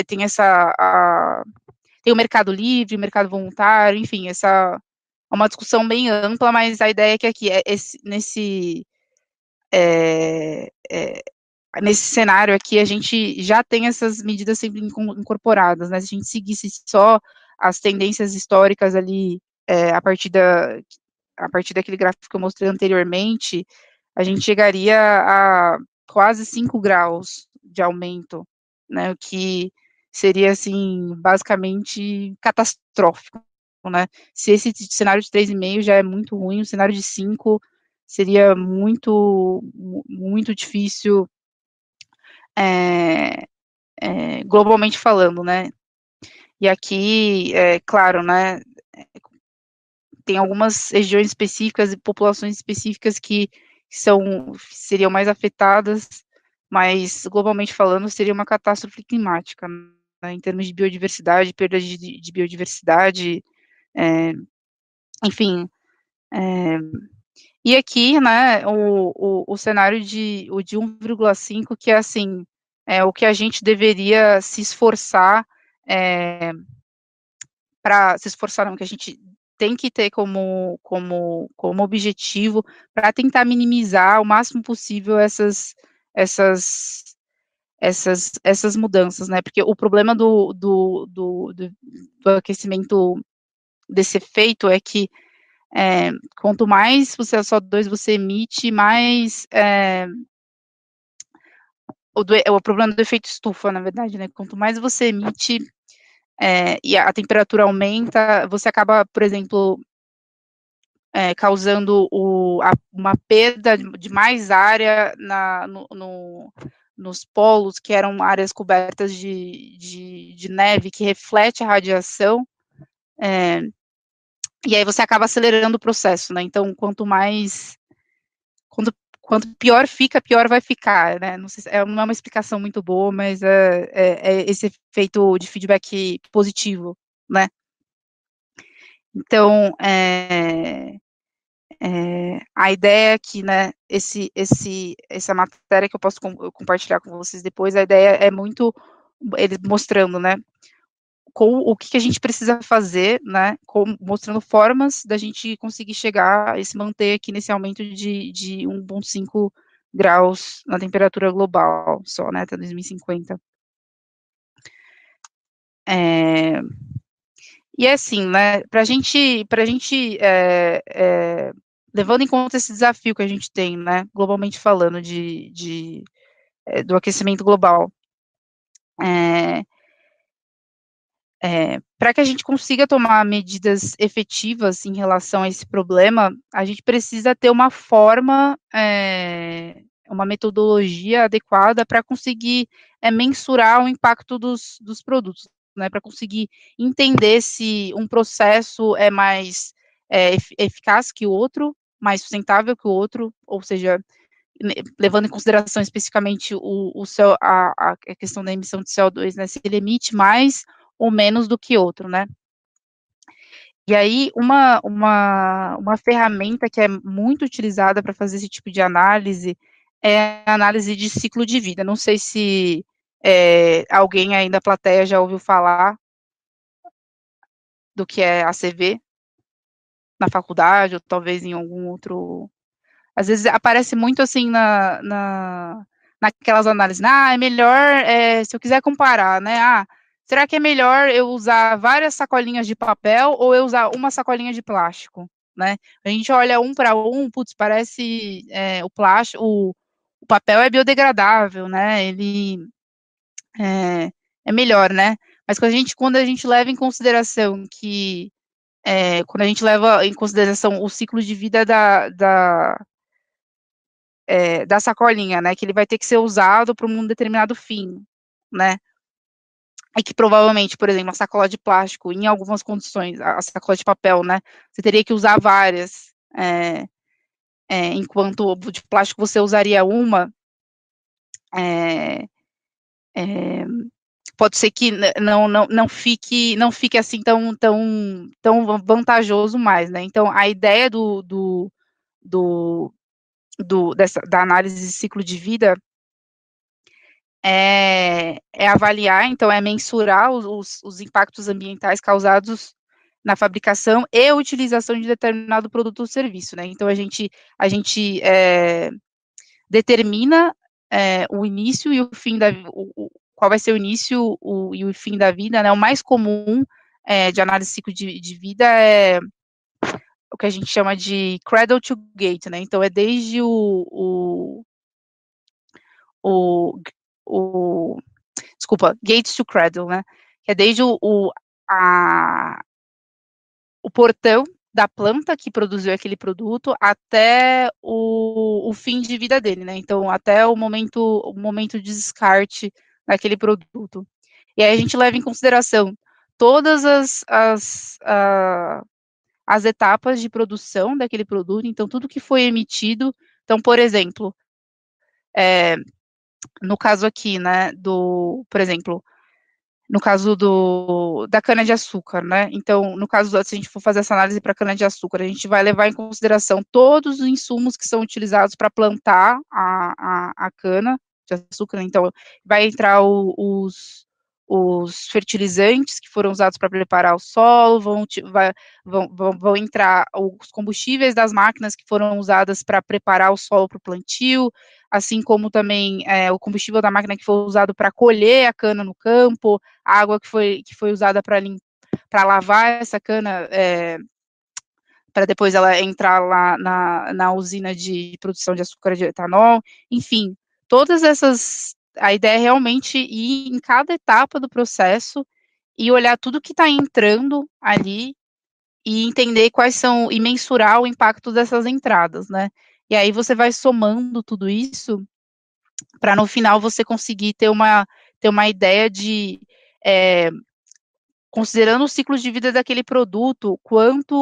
tem o mercado livre, o mercado voluntário, enfim, essa é uma discussão bem ampla, mas a ideia é que aqui, nesse cenário aqui, a gente já tem essas medidas sempre incorporadas, né, se a gente seguisse só as tendências históricas ali, a partir daquele gráfico que eu mostrei anteriormente, a gente chegaria a quase 5 graus de aumento, né, o que seria, assim, basicamente catastrófico, né. Se esse cenário de 3,5 já é muito ruim, o cenário de 5 seria muito difícil globalmente falando, né? E aqui, claro, né, tem algumas regiões específicas e populações específicas que seriam mais afetadas, mas globalmente falando seria uma catástrofe climática, né, em termos de biodiversidade, perda de biodiversidade, enfim. E aqui, né, o cenário de 1,5, que é assim, o que a gente deveria se esforçar, para se esforçar, não, que a gente tem que ter como objetivo para tentar minimizar o máximo possível essas mudanças, né, porque o problema do aquecimento, desse efeito, é que quanto mais CO2 você emite, mais o problema do efeito estufa, na verdade, né, quanto mais você emite, e a temperatura aumenta, você acaba, por exemplo, causando uma perda de mais área nos polos, que eram áreas cobertas de neve, que reflete a radiação, e aí você acaba acelerando o processo, né? Então, quanto pior fica, pior vai ficar, né? Não sei, não é uma explicação muito boa, mas é esse efeito de feedback positivo, né? Então, a ideia é que, né, essa matéria que eu posso compartilhar com vocês depois, a ideia é muito ele mostrando, né, o que a gente precisa fazer, né, mostrando formas da gente conseguir chegar e se manter aqui nesse aumento de 1,5 graus na temperatura global só, né, até 2050. E assim, né, pra gente levando em conta esse desafio que a gente tem, né, globalmente falando do aquecimento global, para que a gente consiga tomar medidas efetivas em relação a esse problema, a gente precisa ter uma forma, uma metodologia adequada para conseguir mensurar o impacto dos produtos, né, para conseguir entender se um processo é mais eficaz que o outro, mais sustentável que o outro, ou seja, levando em consideração especificamente a questão da emissão de CO2, né, se ele emite mais ou menos do que outro, né. E aí, uma ferramenta que é muito utilizada para fazer esse tipo de análise, é a análise de ciclo de vida. Não sei se alguém aí da plateia já ouviu falar do que é ACV na faculdade, ou talvez em algum outro. Às vezes aparece muito assim naquelas análises, é melhor, se eu quiser comparar, né, será que é melhor eu usar várias sacolinhas de papel ou eu usar uma sacolinha de plástico, né? A gente olha um para um, putz, parece o plástico, o papel é biodegradável, né? Ele é melhor, né? Mas quando a gente leva em consideração que quando a gente leva em consideração o ciclo de vida da sacolinha, né, que ele vai ter que ser usado para um determinado fim, né, e que provavelmente, por exemplo, a sacola de plástico, em algumas condições, a sacola de papel, né, você teria que usar várias, enquanto de plástico você usaria uma, pode ser que não fique assim tão vantajoso mais, né. Então a ideia da análise de ciclo de vida é avaliar, então é mensurar os impactos ambientais causados na fabricação e utilização de determinado produto ou serviço, né. Então a gente determina o início e o fim qual vai ser o início e o fim da vida, né. O mais comum de análise de ciclo de vida é o que a gente chama de cradle to gate, né. Então é desde desculpa, gates to cradle, né, que é desde o portão da planta que produziu aquele produto até o fim de vida dele, né, então até o momento de descarte daquele produto. E aí a gente leva em consideração todas as etapas de produção daquele produto, então tudo que foi emitido. Então, por exemplo, no caso aqui, né, por exemplo, no caso da cana-de-açúcar, né, então, no caso, se a gente for fazer essa análise para cana-de-açúcar, a gente vai levar em consideração todos os insumos que são utilizados para plantar a cana-de-açúcar, então, vai entrar os fertilizantes que foram usados para preparar o solo, vão entrar os combustíveis das máquinas que foram usadas para preparar o solo para o plantio, assim como também o combustível da máquina que foi usado para colher a cana no campo, a água que foi usada para lavar essa cana, para depois ela entrar lá na usina de produção de açúcar de etanol, enfim, todas essas, a ideia é realmente ir em cada etapa do processo e olhar tudo que está entrando ali e entender quais são, e mensurar o impacto dessas entradas, né? E aí você vai somando tudo isso para no final você conseguir ter uma ideia de, considerando o ciclo de vida daquele produto, quanto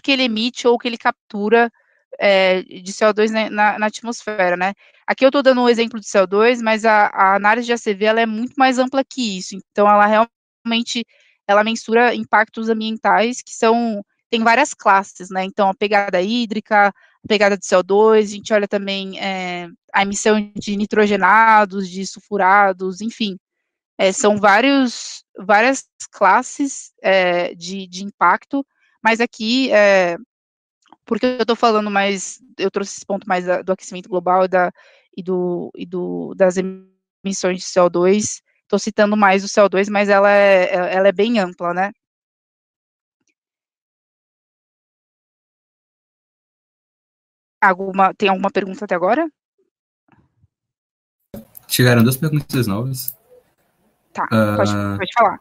que ele emite ou que ele captura de CO2 na atmosfera, né? Aqui eu estou dando um exemplo de CO2, mas a análise de ACV ela é muito mais ampla que isso. Então, ela realmente mensura impactos ambientais que tem várias classes, né? Então, a pegada hídrica, a pegada de CO2, a gente olha também a emissão de nitrogenados, de sulfurados, enfim. São várias classes de impacto, mas aqui, porque eu estou falando mais, eu trouxe esse ponto mais do aquecimento global das emissões de CO2, estou citando mais o CO2, mas ela é bem ampla, né? Tem alguma pergunta até agora? Chegaram 2 perguntas novas. Tá, pode falar.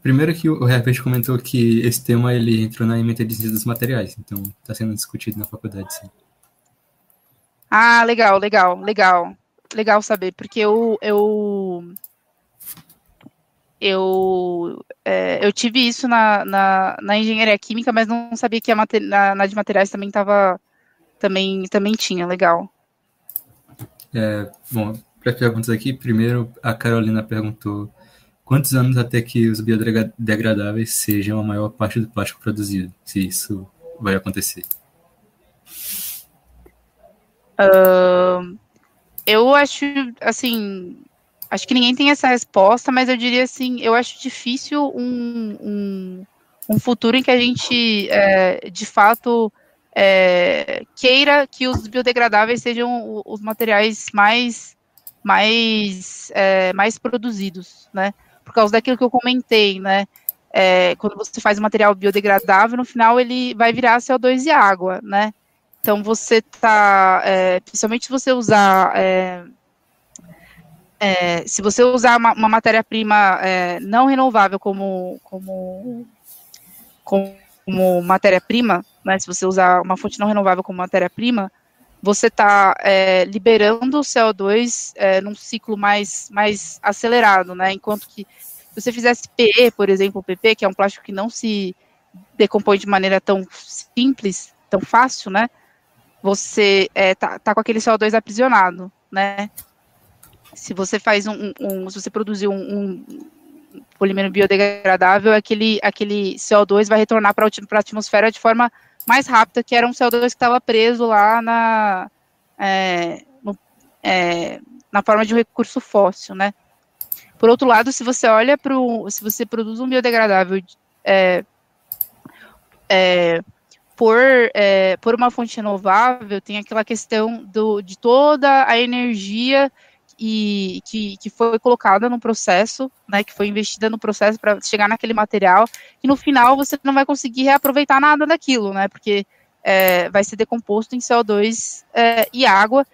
Primeiro que o Herbert comentou que esse tema ele entrou na ementa de ciências dos materiais, então está sendo discutido na faculdade, sim. Ah, legal saber, porque eu tive isso na engenharia química, mas não sabia que na de materiais também também tinha, legal. Bom, para as perguntas aqui, primeiro a Carolina perguntou quantos anos até que os biodegradáveis sejam a maior parte do plástico produzido, se isso vai acontecer. Eu acho, assim, acho que ninguém tem essa resposta, mas eu diria assim, eu acho difícil um futuro em que a gente, de fato, queira que os biodegradáveis sejam os materiais mais produzidos, né? Por causa daquilo que eu comentei, né? Quando você faz um material biodegradável, no final ele vai virar CO2 e água, né? Então você principalmente se você usar se você usar uma matéria-prima não renovável como matéria-prima, né, se você usar uma fonte não renovável como matéria-prima, você está liberando o CO2 num ciclo mais acelerado, né, enquanto que se você fizesse PE, por exemplo, o PP, que é um plástico que não se decompõe de maneira tão simples, tão fácil, né, você tá com aquele CO2 aprisionado, né, se você faz se você produzir um polímero biodegradável, aquele CO2 vai retornar para a atmosfera de forma mais rápida, que era um CO2 que estava preso lá na forma de um recurso fóssil, né? Por outro lado, se você olha se você produz um biodegradável por uma fonte renovável, tem aquela questão de toda a energia que foi colocada no processo, né, que foi investida no processo para chegar naquele material, e no final você não vai conseguir reaproveitar nada daquilo, né, porque vai ser decomposto em CO2 e água,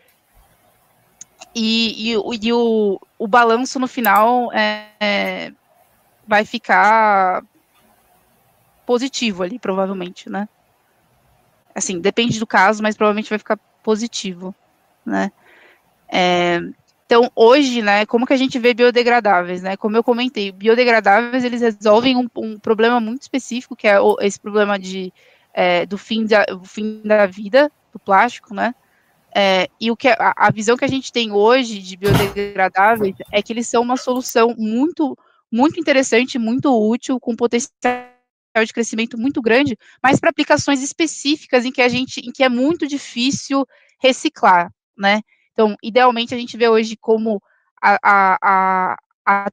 e o balanço no final vai ficar positivo ali, provavelmente, né. Assim, depende do caso, mas provavelmente vai ficar positivo, né. Então, hoje, né, como que a gente vê biodegradáveis, né? Como eu comentei, biodegradáveis, eles resolvem um problema muito específico, que é esse problema do fim da vida do plástico, né? E a visão que a gente tem hoje de biodegradáveis é que eles são uma solução muito, muito interessante, muito útil, com potencial de crescimento muito grande, mas para aplicações específicas em que é muito difícil reciclar, né? Então, idealmente, a gente vê hoje como a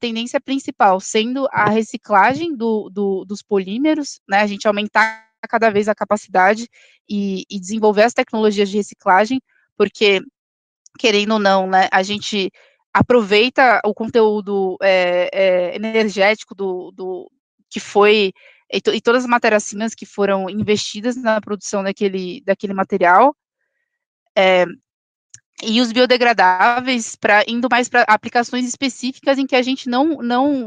tendência principal sendo a reciclagem dos polímeros, né? A gente aumentar cada vez a capacidade e desenvolver as tecnologias de reciclagem, porque, querendo ou não, né, a gente aproveita o conteúdo energético que foi, e todas as matérias-primas que foram investidas na produção daquele material, e os biodegradáveis indo mais para aplicações específicas em que a gente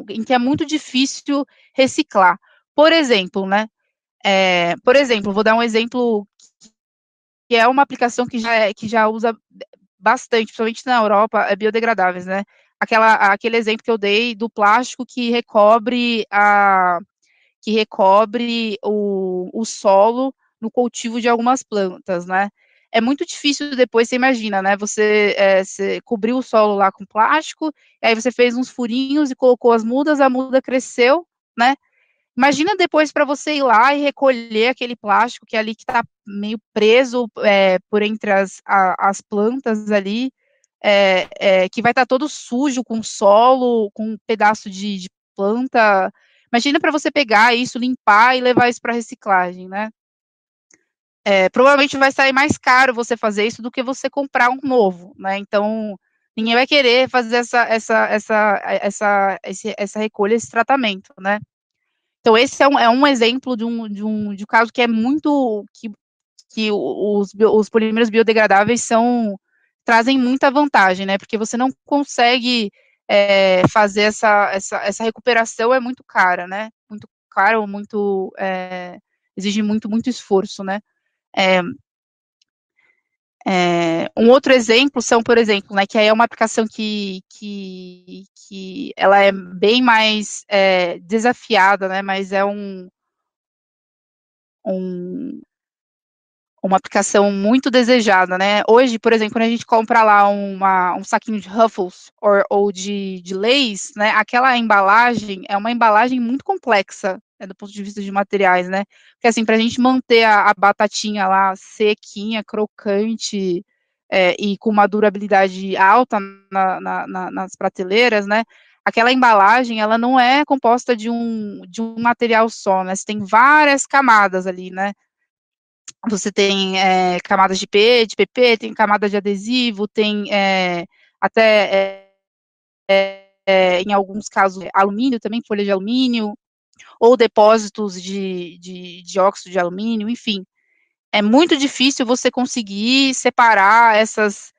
em que é muito difícil reciclar. Por exemplo, né, vou dar um exemplo que é uma aplicação que já usa bastante, principalmente na Europa, é biodegradáveis, né? Aquele exemplo que eu dei do plástico que recobre o solo no cultivo de algumas plantas, né? É muito difícil depois, você imagina, né? Você cobriu o solo lá com plástico, e aí você fez uns furinhos e colocou as mudas, a muda cresceu, né? Imagina depois para você ir lá e recolher aquele plástico que é ali que está meio preso por entre as plantas ali, que vai estar todo sujo com solo, com um pedaço de planta. Imagina para você pegar isso, limpar e levar isso para reciclagem, né? Provavelmente vai sair mais caro você fazer isso do que você comprar um novo, né? Então, ninguém vai querer fazer essa recolha, esse tratamento, né? Então, esse é um exemplo de um caso que é muito, que os polímeros biodegradáveis trazem muita vantagem, né, porque você não consegue fazer essa recuperação, é muito cara, né, muito caro, exige muito, muito esforço, né. Um outro exemplo são, por exemplo, né, que aí é uma aplicação que ela é bem mais desafiada, né, mas é uma aplicação muito desejada, né? Hoje, por exemplo, quando a gente compra lá um saquinho de Ruffles ou de Lay's, né? Aquela embalagem é uma embalagem muito complexa, né, do ponto de vista de materiais, né? Porque assim, para a gente manter a batatinha lá sequinha, crocante e com uma durabilidade alta nas prateleiras, né? Aquela embalagem, ela não é composta de um material só, né? Você tem várias camadas ali, né? Você tem camadas de PP, tem camada de adesivo, tem até, em alguns casos, alumínio também, folha de alumínio, ou depósitos de óxido de alumínio, enfim. É muito difícil você conseguir separar essas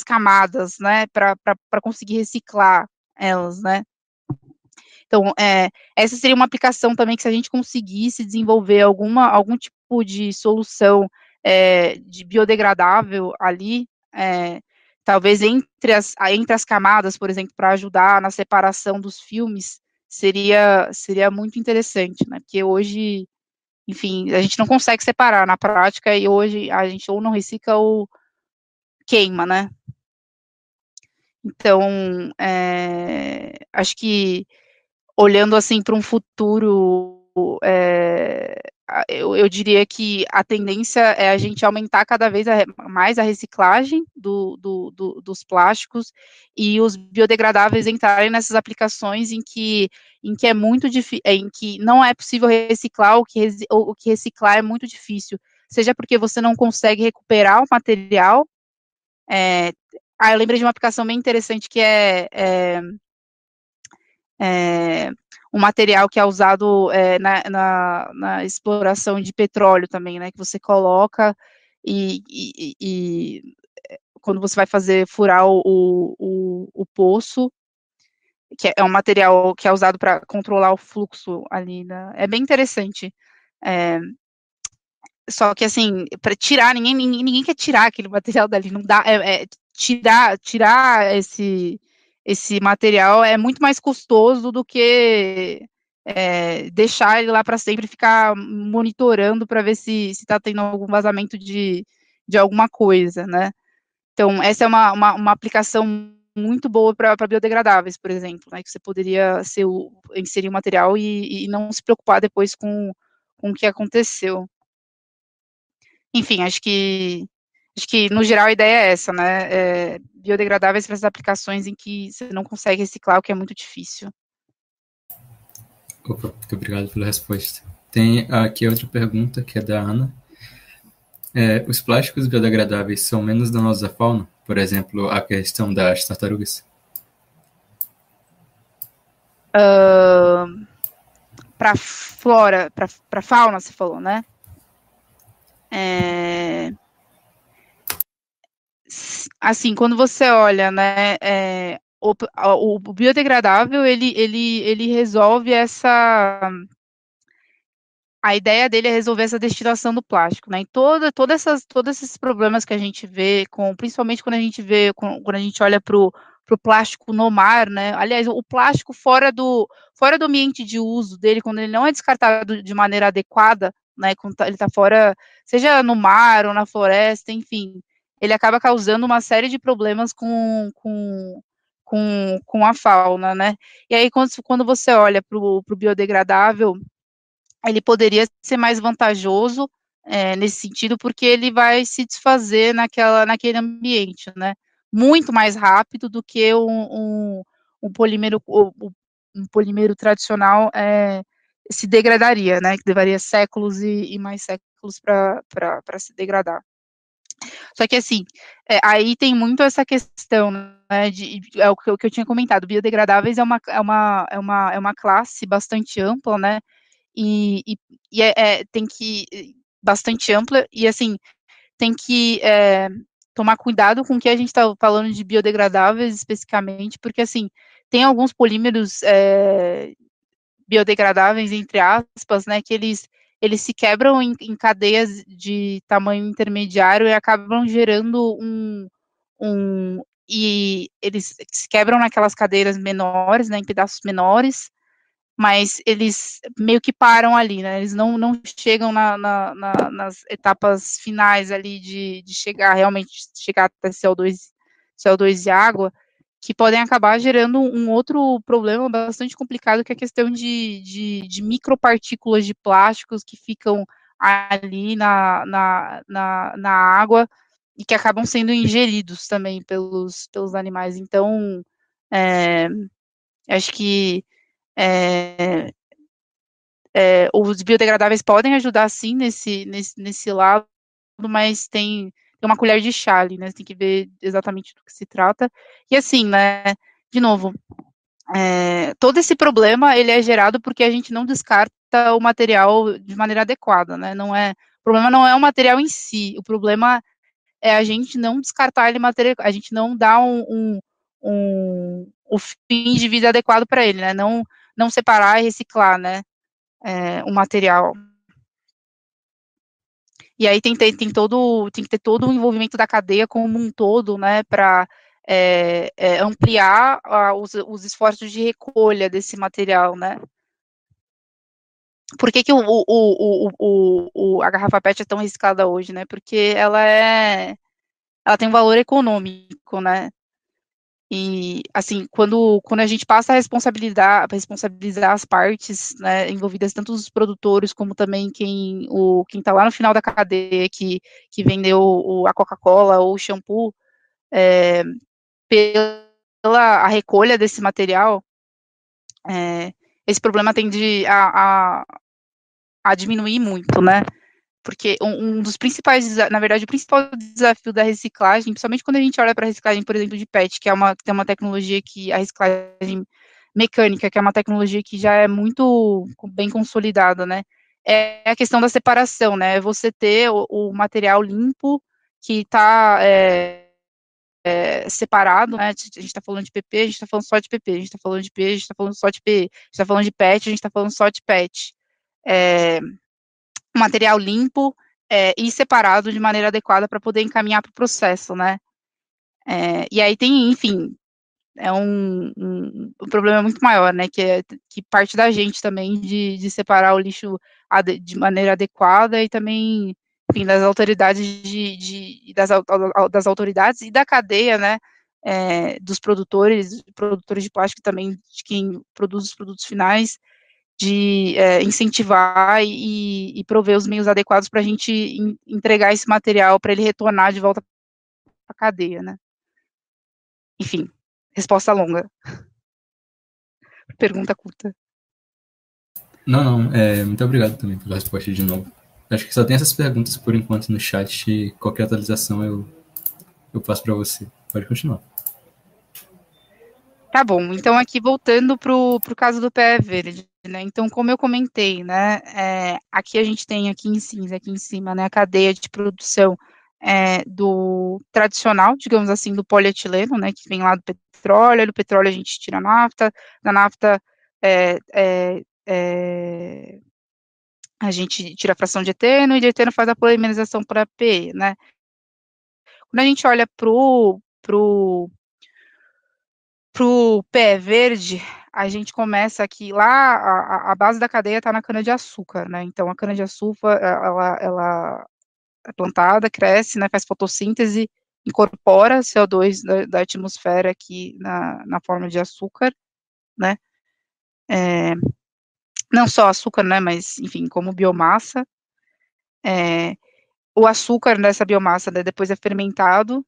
camadas, né, para conseguir reciclar elas, né. Então, essa seria uma aplicação também que, se a gente conseguisse desenvolver algum tipo de solução de biodegradável ali, talvez entre as camadas, por exemplo, para ajudar na separação dos filmes, seria muito interessante, né? Porque hoje, enfim, a gente não consegue separar na prática, e hoje a gente ou não recicla ou queima, né? Então, acho que, olhando assim para um futuro, eu diria que a tendência é a gente aumentar cada vez mais a reciclagem dos plásticos, e os biodegradáveis entrarem nessas aplicações em que é muito difícil, em que não é possível reciclar, o que reciclar é muito difícil, seja porque você não consegue recuperar o material. Eu lembrei de uma aplicação bem interessante, que um material que é usado na exploração de petróleo também, né, que você coloca e quando você vai furar o poço, que é um material que é usado para controlar o fluxo ali, né, é bem interessante. Só que, assim, para tirar, ninguém quer tirar aquele material dali, não dá, tirar esse material é muito mais custoso do que deixar ele lá para sempre e ficar monitorando para ver se está tendo algum vazamento de alguma coisa, né? Então, essa é uma aplicação muito boa para biodegradáveis, por exemplo, né, que você poderia inserir o material e não se preocupar depois com o que aconteceu. Enfim, acho que no geral a ideia é essa, né, biodegradáveis para as aplicações em que você não consegue reciclar, o que é muito difícil. Opa, muito obrigado pela resposta. Tem aqui outra pergunta, que é da Ana. Os plásticos biodegradáveis são menos danosos à fauna? Por exemplo, a questão das tartarugas? Para flora, para fauna, você falou, né? Assim, quando você olha, né, o biodegradável, ele resolve a ideia dele é resolver essa destilação do plástico, né? E todos esses problemas que a gente vê, principalmente quando a gente olha para o plástico no mar, né? Aliás, o plástico fora do ambiente de uso dele, quando ele não é descartado de maneira adequada, né? Quando ele está fora, seja no mar ou na floresta, enfim, ele acaba causando uma série de problemas com a fauna, né? E aí, quando você olha para o biodegradável, ele poderia ser mais vantajoso nesse sentido, porque ele vai se desfazer naquele ambiente, né? Muito mais rápido do que um polímero, um polímero tradicional se degradaria, né? Que levaria séculos e mais séculos para se degradar. Só que, assim, aí tem muito essa questão, né, é o que eu tinha comentado, biodegradáveis é uma classe bastante ampla, né, e tem que bastante ampla e assim tem que tomar cuidado com o que a gente está falando de biodegradáveis especificamente, porque assim tem alguns polímeros biodegradáveis entre aspas, né, que eles se quebram em cadeias de tamanho intermediário e acabam gerando e eles se quebram naquelas cadeiras menores, né, em pedaços menores, mas eles meio que param ali, né? Eles não chegam nas etapas finais ali de realmente chegar até CO2 e água, que podem acabar gerando um outro problema bastante complicado, que é a questão de micropartículas de plásticos que ficam ali na água e que acabam sendo ingeridos também pelos animais. Então, acho que os biodegradáveis podem ajudar sim nesse lado, mas tem uma colher de chá ali, né? Tem que ver exatamente do que se trata. E assim, né? De novo, todo esse problema ele é gerado porque a gente não descarta o material de maneira adequada, né? O problema não é o material em si, o problema é a gente não descartar ele material, a gente não dar o fim de vida adequado para ele, né? Não separar e reciclar, né? O material. E aí tem que ter todo o envolvimento da cadeia como um todo, né, para ampliar os esforços de recolha desse material, né. Por que a garrafa PET é tão reciclada hoje, né? Porque ela tem um valor econômico, né? E, assim, quando a gente passa a responsabilizar as partes, né, envolvidas, tanto os produtores, como também quem está lá no final da cadeia, que vendeu a Coca-Cola ou o shampoo, pela a recolha desse material, esse problema tende a diminuir muito, né? Porque um dos principais, na verdade, o principal desafio da reciclagem, principalmente quando a gente olha para a reciclagem, por exemplo, de PET, que tem uma tecnologia que a reciclagem mecânica, que é uma tecnologia que já é muito bem consolidada, né? É a questão da separação, né? Você ter o material limpo que está separado, né? A gente está falando de PP, a gente está falando só de PP, a gente está falando de P, a gente está falando só de P, a gente está falando de PET, a gente está falando só de PET. Material limpo e separado de maneira adequada para poder encaminhar para o processo, né? E aí tem, enfim, é um problema muito maior, né, que parte da gente também de separar o lixo de maneira adequada e também, enfim, das autoridades das autoridades e da cadeia, né, dos produtores de plástico também, de quem produz os produtos finais, de incentivar e prover os meios adequados para a gente entregar esse material para ele retornar de volta para a cadeia, né. Enfim, resposta longa. Pergunta curta. Não, muito obrigado também pela resposta de novo. Acho que só tem essas perguntas por enquanto no chat e qualquer atualização eu passo para você. Pode continuar. Tá bom, então aqui voltando pro caso do pé verde, né, então como eu comentei, né, aqui a gente tem aqui em cinza, aqui em cima, né, a cadeia de produção do tradicional, digamos assim, do polietileno, né, que vem lá do petróleo, do petróleo a gente tira a nafta, da nafta a gente tira a fração de eteno, e de eteno faz a polimerização para PE, né. Quando a gente olha pro pé verde, a gente começa aqui, lá a base da cadeia está na cana-de-açúcar, né, então a cana-de-açúcar, ela é plantada, cresce, né, faz fotossíntese, incorpora CO2 da atmosfera aqui na forma de açúcar, né, não só açúcar, né, mas, enfim, como biomassa. O açúcar dessa biomassa, né, depois é fermentado,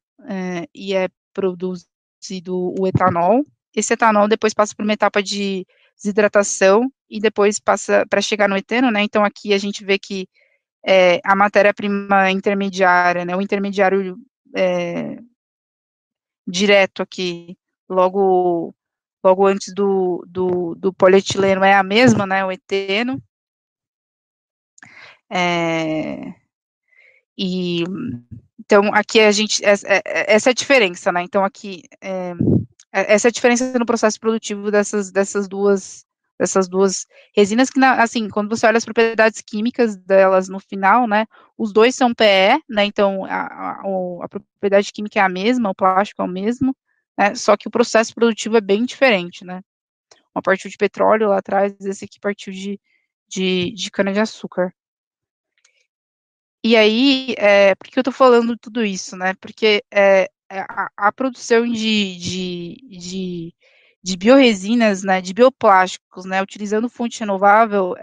e é produzido o etanol. Esse etanol depois passa por uma etapa de desidratação e depois passa para chegar no eteno, né, então aqui a gente vê que a matéria-prima intermediária, né, o intermediário direto aqui, logo antes do polietileno é a mesma, né, o eteno. E então aqui a gente, essa é a diferença, né, então aqui, essa é a diferença no processo produtivo dessas duas resinas que, assim, quando você olha as propriedades químicas delas no final, né, os dois são PE, né, então a propriedade química é a mesma, o plástico é o mesmo, né, só que o processo produtivo é bem diferente, né. Uma partiu de petróleo lá atrás, esse aqui partiu de cana-de-açúcar. E aí, por que eu tô falando tudo isso, né, porque, a produção de biorresinas, né, de bioplásticos, né, utilizando fonte renovável,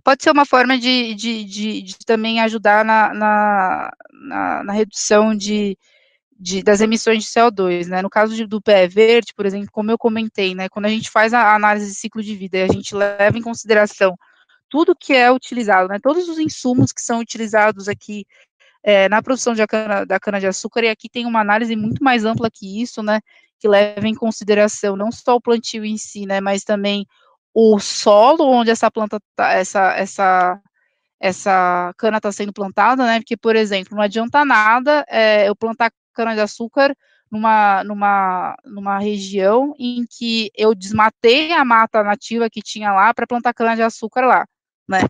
pode ser uma forma de também ajudar na redução das emissões de CO2, né. No caso do pé verde, por exemplo, como eu comentei, né, quando a gente faz a análise de ciclo de vida e a gente leva em consideração tudo que é utilizado, né, todos os insumos que são utilizados aqui, na produção da cana-de-açúcar, e aqui tem uma análise muito mais ampla que isso, né, que leva em consideração não só o plantio em si, né, mas também o solo onde essa planta tá, essa cana está sendo plantada, né, porque, por exemplo, não adianta nada eu plantar cana-de-açúcar numa região em que eu desmatei a mata nativa que tinha lá para plantar cana-de-açúcar lá, né.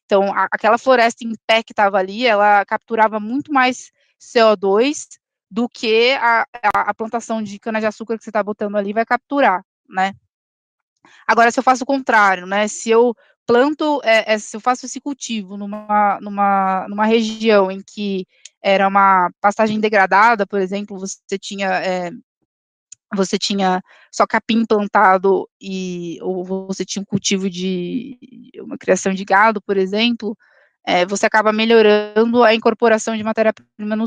Então, aquela floresta em pé que estava ali, ela capturava muito mais CO2 do que a plantação de cana-de-açúcar que você está botando ali vai capturar, né. Agora, se eu faço o contrário, né, se eu planto, se eu faço esse cultivo numa região em que era uma pastagem degradada, por exemplo, você tinha só capim plantado ou você tinha um cultivo de uma criação de gado, por exemplo, você acaba melhorando a incorporação de matéria-prima no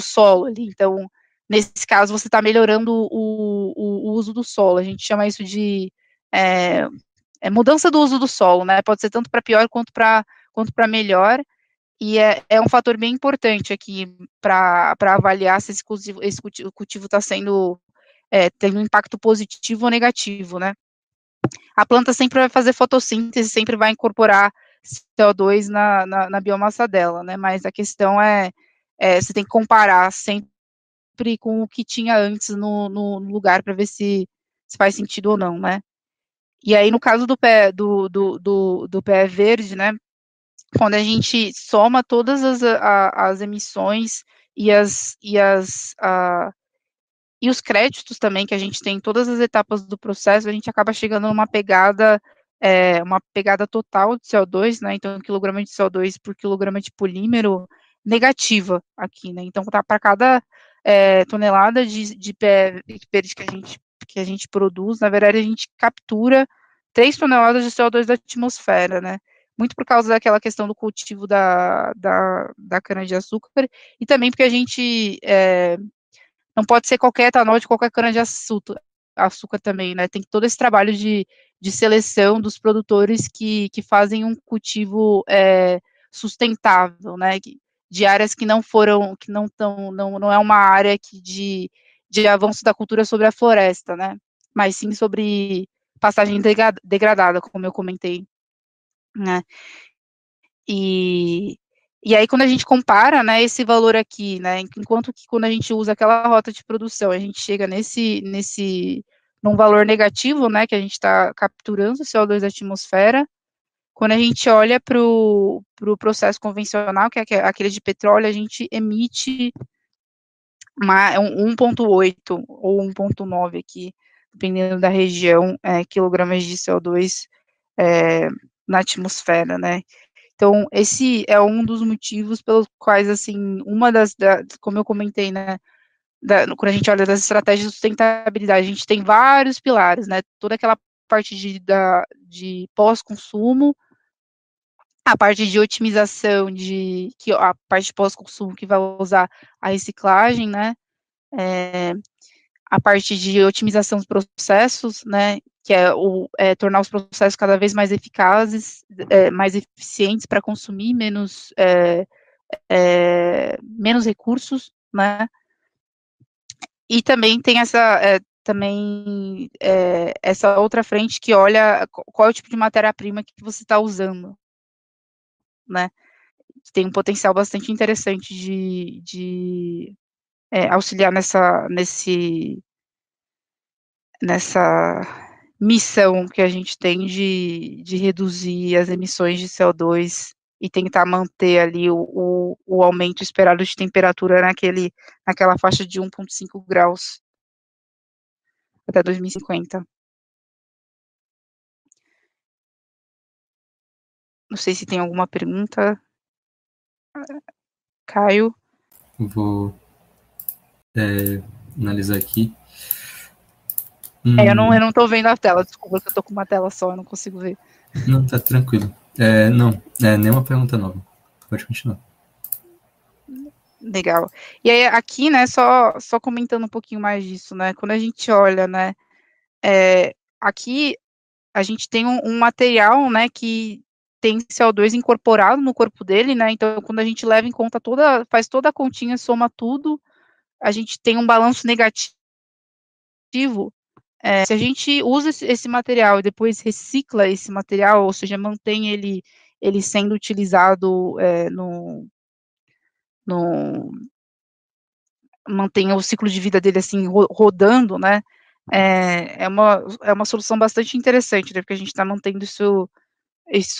solo ali. Então, nesse caso, você está melhorando o uso do solo. A gente chama isso de mudança do uso do solo, né? Pode ser tanto para pior quanto para melhor. E é um fator bem importante aqui para avaliar se esse cultivo está tendo um impacto positivo ou negativo, né? A planta sempre vai fazer fotossíntese, sempre vai incorporar CO2 na biomassa dela, né? Mas a questão você tem que comparar sempre com o que tinha antes no lugar para ver se faz sentido ou não, né? E aí, no caso do pé verde, né? Quando a gente soma todas as emissões e os créditos também que a gente tem em todas as etapas do processo, a gente acaba chegando numa pegada total de CO2, né, então quilograma de CO2 por quilograma de polímero negativa aqui, né, então para cada tonelada de PE verde que a gente produz, na verdade a gente captura 3 toneladas de CO2 da atmosfera, né, muito por causa daquela questão do cultivo da cana-de-açúcar, e também porque a gente não pode ser qualquer etanol de qualquer cana-de-açúcar também, né? Tem todo esse trabalho de seleção dos produtores que fazem um cultivo sustentável, né? De áreas que não foram, que não estão, não é uma área de avanço da cultura sobre a floresta, né? Mas sim sobre pastagem degradada, como eu comentei, né? E aí, quando a gente compara, né, esse valor aqui, né, enquanto que quando a gente usa aquela rota de produção, a gente chega num valor negativo, né, que a gente está capturando o CO2 da atmosfera, quando a gente olha para o processo convencional, que é aquele de petróleo, a gente emite 1,8 ou 1,9 aqui, dependendo da região, quilogramas de CO2 na atmosfera, né. Então, esse é um dos motivos pelos quais, assim, como eu comentei, né, quando a gente olha das estratégias de sustentabilidade, a gente tem vários pilares, né, toda aquela parte de pós-consumo, a parte de otimização, a parte de pós-consumo que vai usar a reciclagem, né, a parte de otimização dos processos, né, que é tornar os processos cada vez mais eficazes, mais eficientes para consumir menos recursos, né, e também tem essa outra frente que olha qual é o tipo de matéria-prima que você está usando, né, que tem um potencial bastante interessante de auxiliar nessa missão que a gente tem de reduzir as emissões de CO2 e tentar manter ali o aumento esperado de temperatura naquela faixa de 1,5 graus até 2050. Não sei se tem alguma pergunta. Caio? Vou analisar aqui. Eu não estou vendo a tela, desculpa que eu estou com uma tela só, eu não consigo ver. Não, tá tranquilo. Não, nenhuma pergunta nova. Pode continuar. Legal. E aí, aqui, né, só comentando um pouquinho mais disso, né, quando a gente olha, né, aqui a gente tem um material, né, que tem CO2 incorporado no corpo dele, né, então quando a gente leva em conta faz toda a continha, soma tudo, a gente tem um balanço negativo. Se a gente usa esse material e depois recicla esse material, ou seja, mantém ele sendo utilizado mantém o ciclo de vida dele assim rodando, né? É uma solução bastante interessante, né? Porque a gente está mantendo esse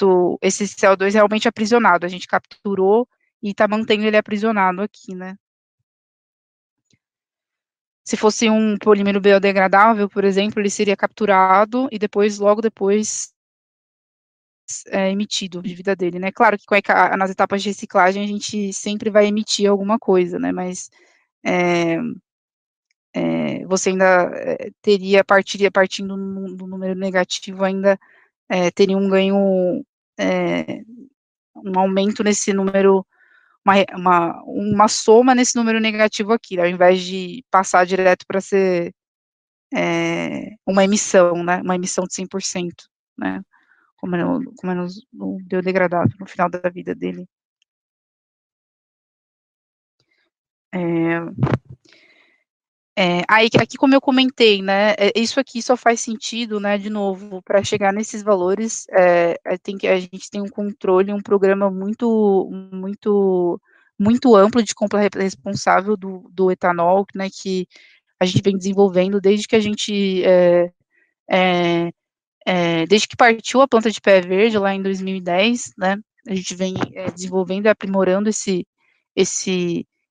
CO2 realmente aprisionado. A gente capturou e está mantendo ele aprisionado aqui, né? Se fosse um polímero biodegradável, por exemplo, ele seria capturado e logo depois emitido de vida dele, né? Claro que nas etapas de reciclagem a gente sempre vai emitir alguma coisa, né? Mas você ainda partindo do número negativo, ainda teria um ganho, um aumento nesse número, uma soma nesse número negativo aqui, ao invés de passar direto para ser uma emissão, né? Uma emissão de 100%, né? Como é no biodegradável, no final da vida dele. Aqui, como eu comentei, né, isso aqui só faz sentido, né, de novo, para chegar nesses valores, a gente tem um controle, um programa muito amplo de compra responsável do etanol, né, que a gente vem desenvolvendo desde que a gente, desde que partiu a planta de pé verde lá em 2010, né, a gente vem desenvolvendo e aprimorando esse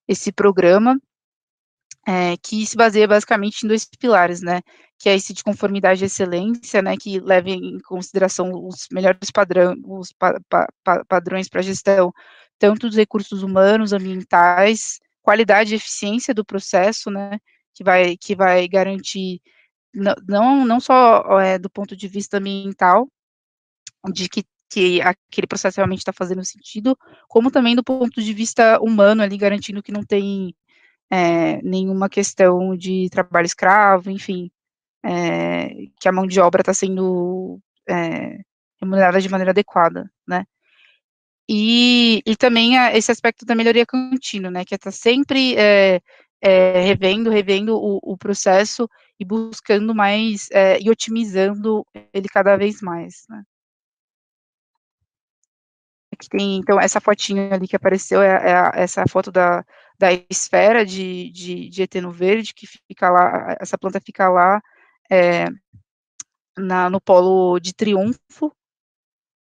esse programa, que se baseia basicamente em 2 pilares, né, que é esse de conformidade e excelência, né, que leva em consideração os melhores padrões para gestão, tanto dos recursos humanos, ambientais, qualidade e eficiência do processo, né, que vai garantir não só do ponto de vista ambiental, de que aquele processo realmente está fazendo sentido, como também do ponto de vista humano, ali, garantindo que não tem nenhuma questão de trabalho escravo, enfim, que a mão de obra está sendo remunerada de maneira adequada, né. E também esse aspecto da melhoria contínua, né, que é estar sempre revendo o processo e buscando mais e otimizando ele cada vez mais, né. Aqui tem, então, essa fotinha ali que apareceu, essa foto da esfera de eteno verde, que fica lá, essa planta fica lá, no polo de Triunfo,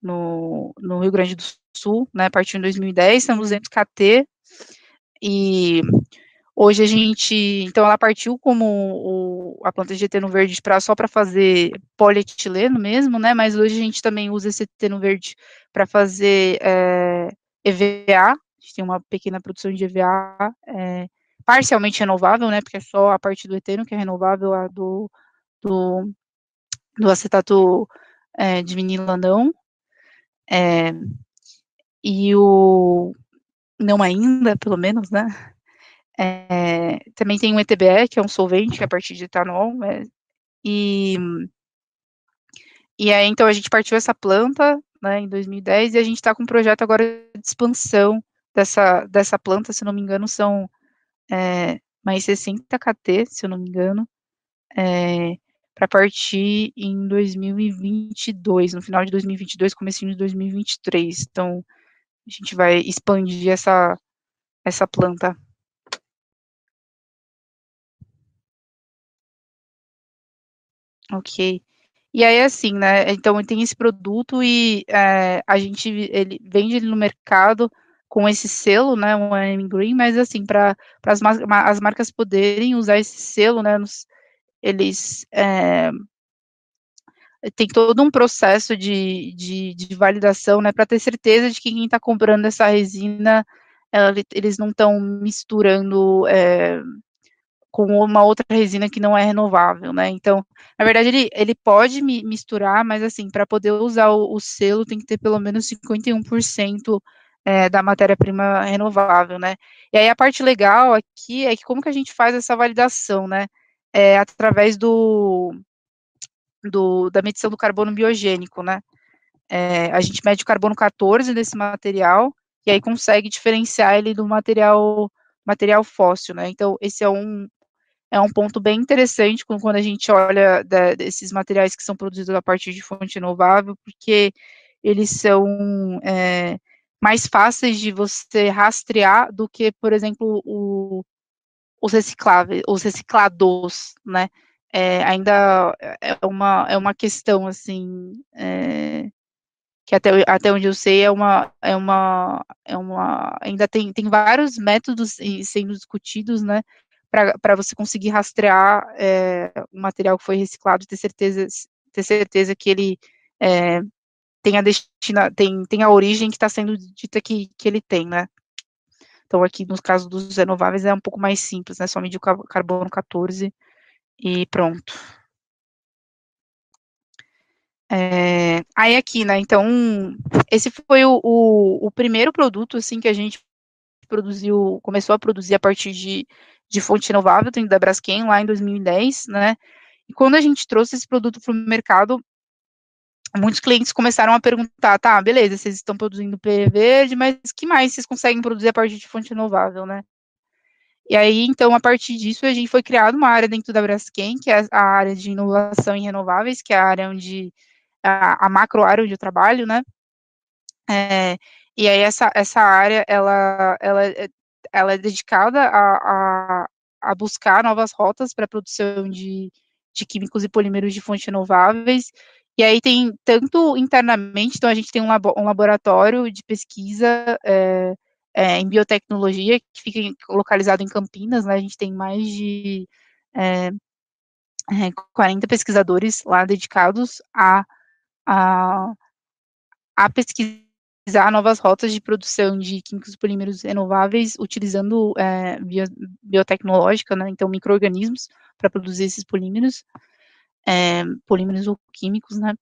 no Rio Grande do Sul, né, partiu em 2010, são 200 kT, e hoje a gente, então ela partiu como a planta de eteno verde só para fazer polietileno mesmo, né, mas hoje a gente também usa esse eteno verde para fazer EVA, a gente tem uma pequena produção de EVA, parcialmente renovável, né, porque é só a parte do eteno que é renovável, a do acetato de vinila não, e não ainda, pelo menos, né. Também tem um ETBE, que é um solvente, que é a partir de etanol, e aí, então, a gente partiu essa planta, né, em 2010, e a gente está com um projeto agora de expansão dessa planta, se não me engano, são mais 60 kT, se eu não me engano, para partir em 2022, no final de 2022, comecinho de 2023. Então, a gente vai expandir essa planta. Ok. E aí, assim, né, então tem esse produto e ele vende ele no mercado com esse selo, né, o AM Green, mas assim, para as marcas poderem usar esse selo, né, eles tem todo um processo de validação, né, para ter certeza de que quem está comprando essa resina, eles não estão misturando com uma outra resina que não é renovável, né. Então, na verdade, ele pode misturar, mas assim, para poder usar o selo tem que ter pelo menos 51% da matéria-prima renovável, né. E aí a parte legal aqui é que como que a gente faz essa validação, né, através da medição do carbono biogênico, né. A gente mede o carbono 14 desse material, e aí consegue diferenciar ele do material fóssil, né. Então esse é um ponto bem interessante quando a gente olha desses materiais que são produzidos a partir de fonte renovável, porque eles são mais fáceis de você rastrear do que, por exemplo, os reciclados, né. Ainda é uma questão, assim, que até onde eu sei ainda tem vários métodos sendo discutidos, né, para você conseguir rastrear o material que foi reciclado e ter certeza que ele tem a origem que está sendo dita que ele tem, né. Então aqui no caso dos renováveis é um pouco mais simples, né, só medir o carbono 14 e pronto. Aí aqui, né, então, esse foi o primeiro produto, assim, que a gente começou a produzir a partir de fonte renovável dentro da Braskem, lá em 2010, né, e quando a gente trouxe esse produto para o mercado, muitos clientes começaram a perguntar: "Tá, beleza, vocês estão produzindo PE verde, mas que mais vocês conseguem produzir a partir de fonte renovável, né?". E aí, então, a partir disso, a gente foi criado uma área dentro da Braskem, que é a área de inovação em renováveis, que é a área onde a macro área onde eu trabalho, né. E aí essa área ela é dedicada a buscar novas rotas para a produção de químicos e polímeros de fontes renováveis, e aí tem tanto internamente, então a gente tem um laboratório de pesquisa em biotecnologia, que fica localizado em Campinas, né, a gente tem mais de 40 pesquisadores lá dedicados a pesquisar novas rotas de produção de químicos e polímeros renováveis utilizando biotecnológica, né, então micro-organismos para produzir esses polímeros, polímeros ou químicos, né.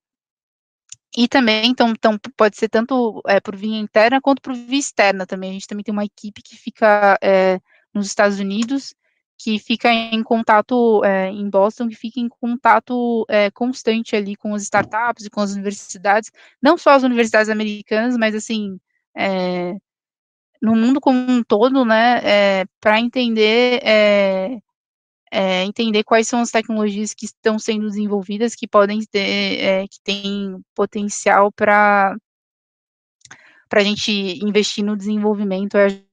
E também, então pode ser tanto por via interna quanto por via externa também. A gente também tem uma equipe que fica nos Estados Unidos, que fica em contato em Boston, que fica em contato constante ali com as startups e com as universidades, não só as universidades americanas, mas assim, no mundo como um todo, né, para entender quais são as tecnologias que estão sendo desenvolvidas, que podem ter, que têm potencial para a gente investir no desenvolvimento e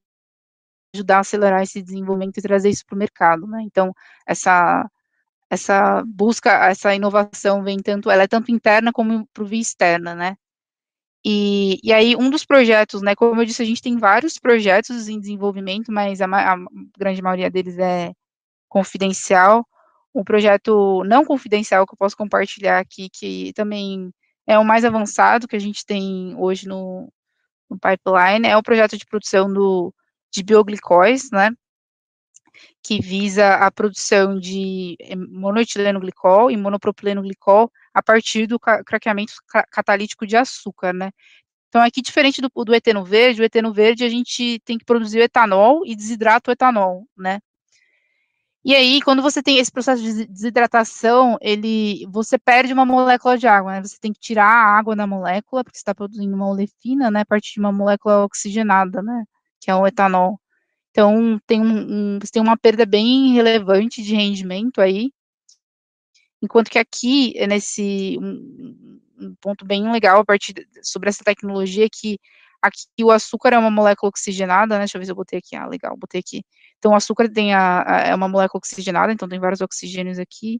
ajudar a acelerar esse desenvolvimento e trazer isso para o mercado, né? Então, essa busca, essa inovação ela é tanto interna como por via externa, né? E aí, um dos projetos, né, como eu disse, a gente tem vários projetos em desenvolvimento, mas a grande maioria deles é confidencial. Um projeto não confidencial que eu posso compartilhar aqui, que também é o mais avançado que a gente tem hoje no pipeline, é o projeto de produção de bioglicóis, né, que visa a produção de monoetileno glicol e monopropileno glicol a partir do craqueamento catalítico de açúcar, né. Então, aqui, diferente do eteno verde, o eteno verde a gente tem que produzir o etanol e desidrata o etanol, né. E aí, quando você tem esse processo de desidratação, você perde uma molécula de água, né, você tem que tirar a água da molécula, porque você está produzindo uma olefina, né, a partir de uma molécula oxigenada, né, que é o etanol. Então, você tem uma perda bem relevante de rendimento aí, enquanto que aqui, um ponto bem legal sobre essa tecnologia, que aqui o açúcar é uma molécula oxigenada, né, deixa eu ver se eu botei aqui, legal, botei aqui. Então, o açúcar é uma molécula oxigenada, então tem vários oxigênios aqui.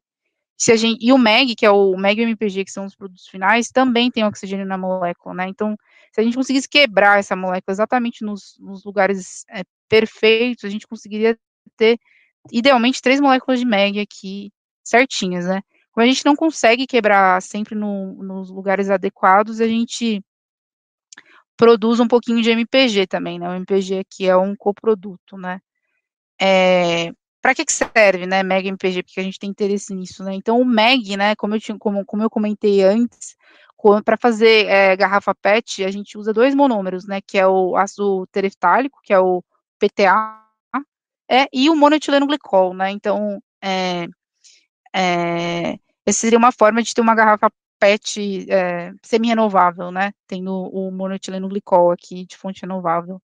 E o MEG, que é o MEG e o MPG, que são os produtos finais, também tem oxigênio na molécula, né, então, se a gente conseguisse quebrar essa molécula exatamente nos lugares perfeitos, a gente conseguiria ter, idealmente, 3 moléculas de MEG aqui, certinhas, né. Como a gente não consegue quebrar sempre nos lugares adequados, a gente produz um pouquinho de MPG também, né, o MPG aqui é um coproduto, né. Para que serve, né, MEG e MPG? Porque a gente tem interesse nisso, né. Então o MEG, né, como eu comentei antes, para fazer garrafa PET, a gente usa 2 monômeros, né, que é o ácido tereftálico, que é o PTA, e o monoetileno glicol, né. Então, essa seria uma forma de ter uma garrafa PET semi-renovável, né, tendo o monoetileno glicol aqui de fonte renovável.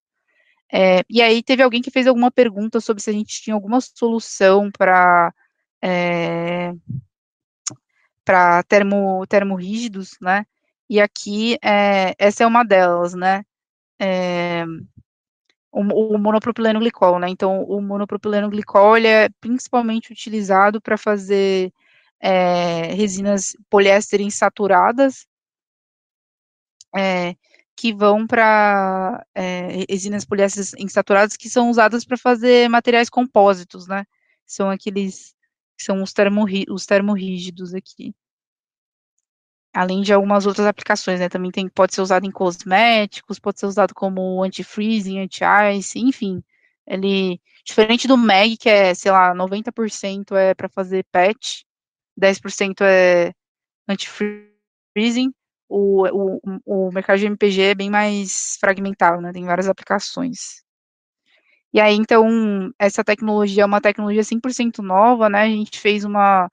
E aí teve alguém que fez alguma pergunta sobre se a gente tinha alguma solução para termorrígidos, né, e aqui, essa é uma delas, né, o monopropileno glicol, né, então o monopropileno glicol, ele é principalmente utilizado para fazer resinas poliéster insaturadas, que vão para resinas poliésteres insaturadas que são usadas para fazer materiais compósitos, né, são aqueles que são os termorrígidos aqui. Além de algumas outras aplicações, né, também pode ser usado em cosméticos, pode ser usado como anti-freezing, anti-ice, enfim, ele, diferente do MEG, que é, sei lá, 90% é para fazer PET, 10% é anti-freezing, o mercado de MPG é bem mais fragmentado, né, tem várias aplicações. E aí, então, essa tecnologia é uma tecnologia 100% nova, né, a gente fez uma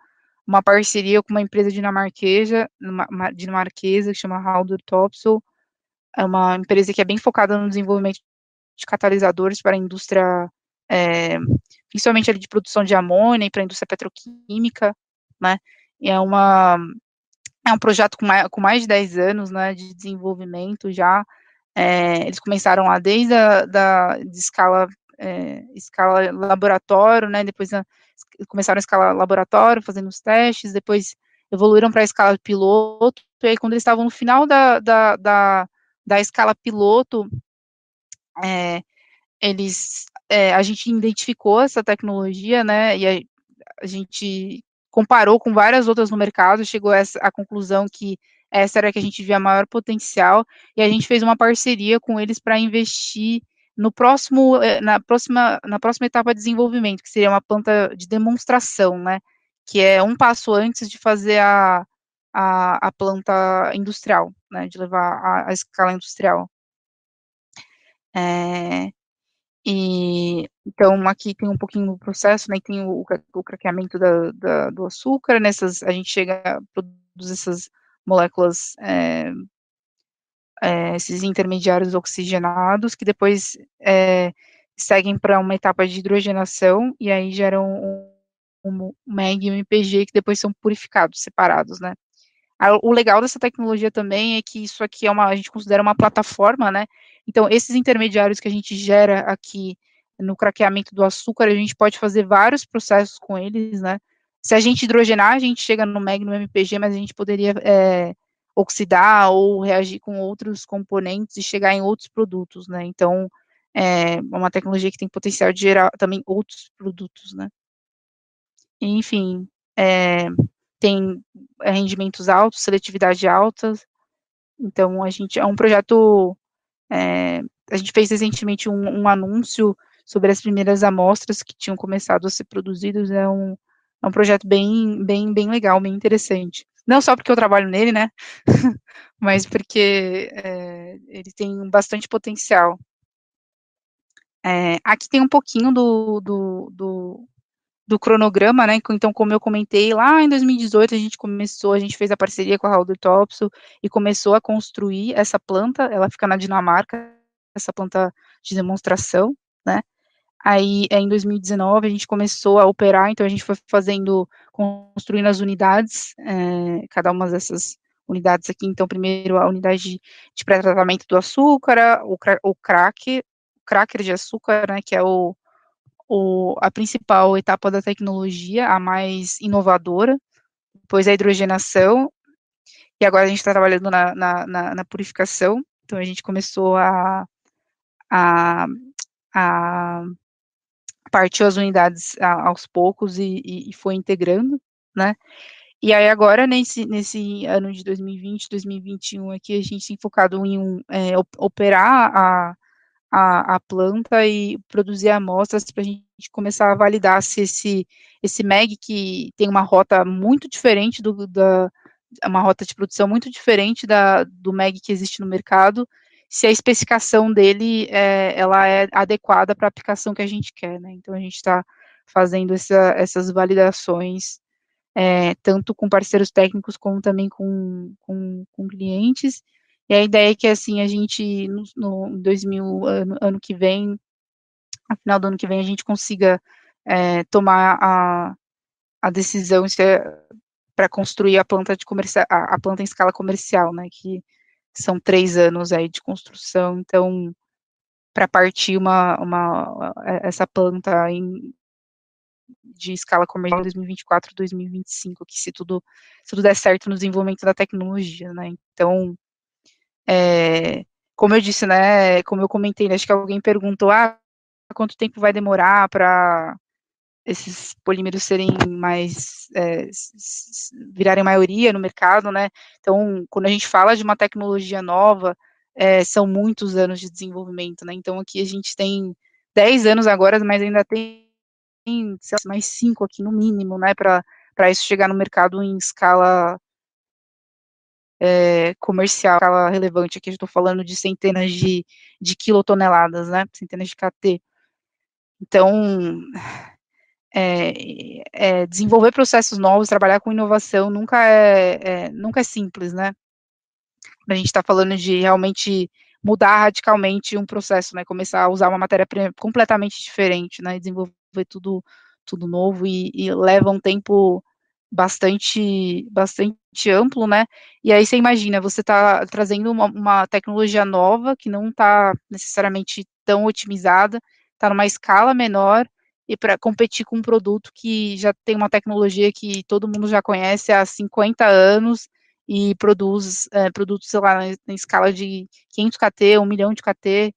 parceria com uma empresa dinamarquesa, que chama Haldor Topsoe, é uma empresa que é bem focada no desenvolvimento de catalisadores para a indústria, principalmente ali de produção de amônia e para a indústria petroquímica, né, e é um projeto com mais de 10 anos, né, de desenvolvimento já, eles começaram lá desde de escala laboratório, né, depois começaram a escala laboratório, fazendo os testes, depois evoluíram para a escala piloto, e aí quando eles estavam no final da escala piloto, a gente identificou essa tecnologia, né, e a gente comparou com várias outras no mercado, chegou à conclusão que essa era a que a gente via maior potencial, e a gente fez uma parceria com eles para investir na próxima etapa de desenvolvimento, que seria uma planta de demonstração, né, que é um passo antes de fazer a planta industrial, né, de levar a escala industrial. E então aqui tem um pouquinho do processo, né, tem o craqueamento do açúcar, a gente chega a produzir essas moléculas, esses intermediários oxigenados, que depois seguem para uma etapa de hidrogenação, e aí geram um MEG e um MPG, que depois são purificados, separados, né. O legal dessa tecnologia também é que isso aqui a gente considera uma plataforma, né, então esses intermediários que a gente gera aqui no craqueamento do açúcar, a gente pode fazer vários processos com eles, né, se a gente hidrogenar, a gente chega no MEG, no MPG, mas a gente poderia oxidar ou reagir com outros componentes e chegar em outros produtos, né, então é uma tecnologia que tem potencial de gerar também outros produtos, né. Enfim, tem rendimentos altos, seletividade alta, então é um projeto, a gente fez recentemente um anúncio sobre as primeiras amostras que tinham começado a ser produzidas, é um projeto bem legal, bem interessante. Não só porque eu trabalho nele, né, mas porque ele tem bastante potencial. Aqui tem um pouquinho do cronograma, né, então como eu comentei, lá em 2018 a gente fez a parceria com a Haldor Topsoe e começou a construir essa planta, ela fica na Dinamarca, essa planta de demonstração, né, aí em 2019 a gente começou a operar, então a gente foi construindo as unidades, cada uma dessas unidades aqui, então primeiro a unidade de pré-tratamento do açúcar, o cracker de açúcar, né, que é a principal etapa da tecnologia, a mais inovadora, depois a hidrogenação, e agora a gente está trabalhando na purificação, então a gente começou a partiu as unidades aos poucos e foi integrando, né, e aí agora nesse ano de 2020, 2021 aqui a gente tem focado em operar a planta e produzir amostras para a gente começar a validar se esse MEG, que tem uma rota muito diferente uma rota de produção muito diferente do MEG que existe no mercado, se a especificação dele ela é adequada para a aplicação que a gente quer, né? Então a gente está fazendo essas validações, tanto com parceiros técnicos como também com clientes. E a ideia é que, assim, a gente, no 2000, ano que vem, no final do ano que vem, a gente consiga tomar a decisão para construir a planta a planta em escala comercial, né, que são 3 anos aí de construção, então, para partir essa planta de escala comercial em 2024, 2025, que se tudo der certo no desenvolvimento da tecnologia, né, então, como eu disse, né, como eu comentei, acho que alguém perguntou, quanto tempo vai demorar para esses polímeros serem mais, virarem maioria no mercado, né, então, quando a gente fala de uma tecnologia nova, são muitos anos de desenvolvimento, né, então aqui a gente tem 10 anos agora, mas ainda tem, sei lá, mais 5 aqui no mínimo, né, para isso chegar no mercado em escala comercial, escala relevante, aqui eu estou falando de centenas de quilotoneladas, né, centenas de KT. Então, desenvolver processos novos, trabalhar com inovação nunca é simples, né. A gente está falando de realmente mudar radicalmente um processo, né, começar a usar uma matéria-prima completamente diferente, né, desenvolver tudo novo e leva um tempo bastante amplo, né, e aí você imagina, você está trazendo uma tecnologia nova, que não está necessariamente tão otimizada, está numa escala menor, e para competir com um produto que já tem uma tecnologia que todo mundo já conhece há 50 anos, e produz produtos, sei lá, na escala de 500 KT, 1 milhão de KT,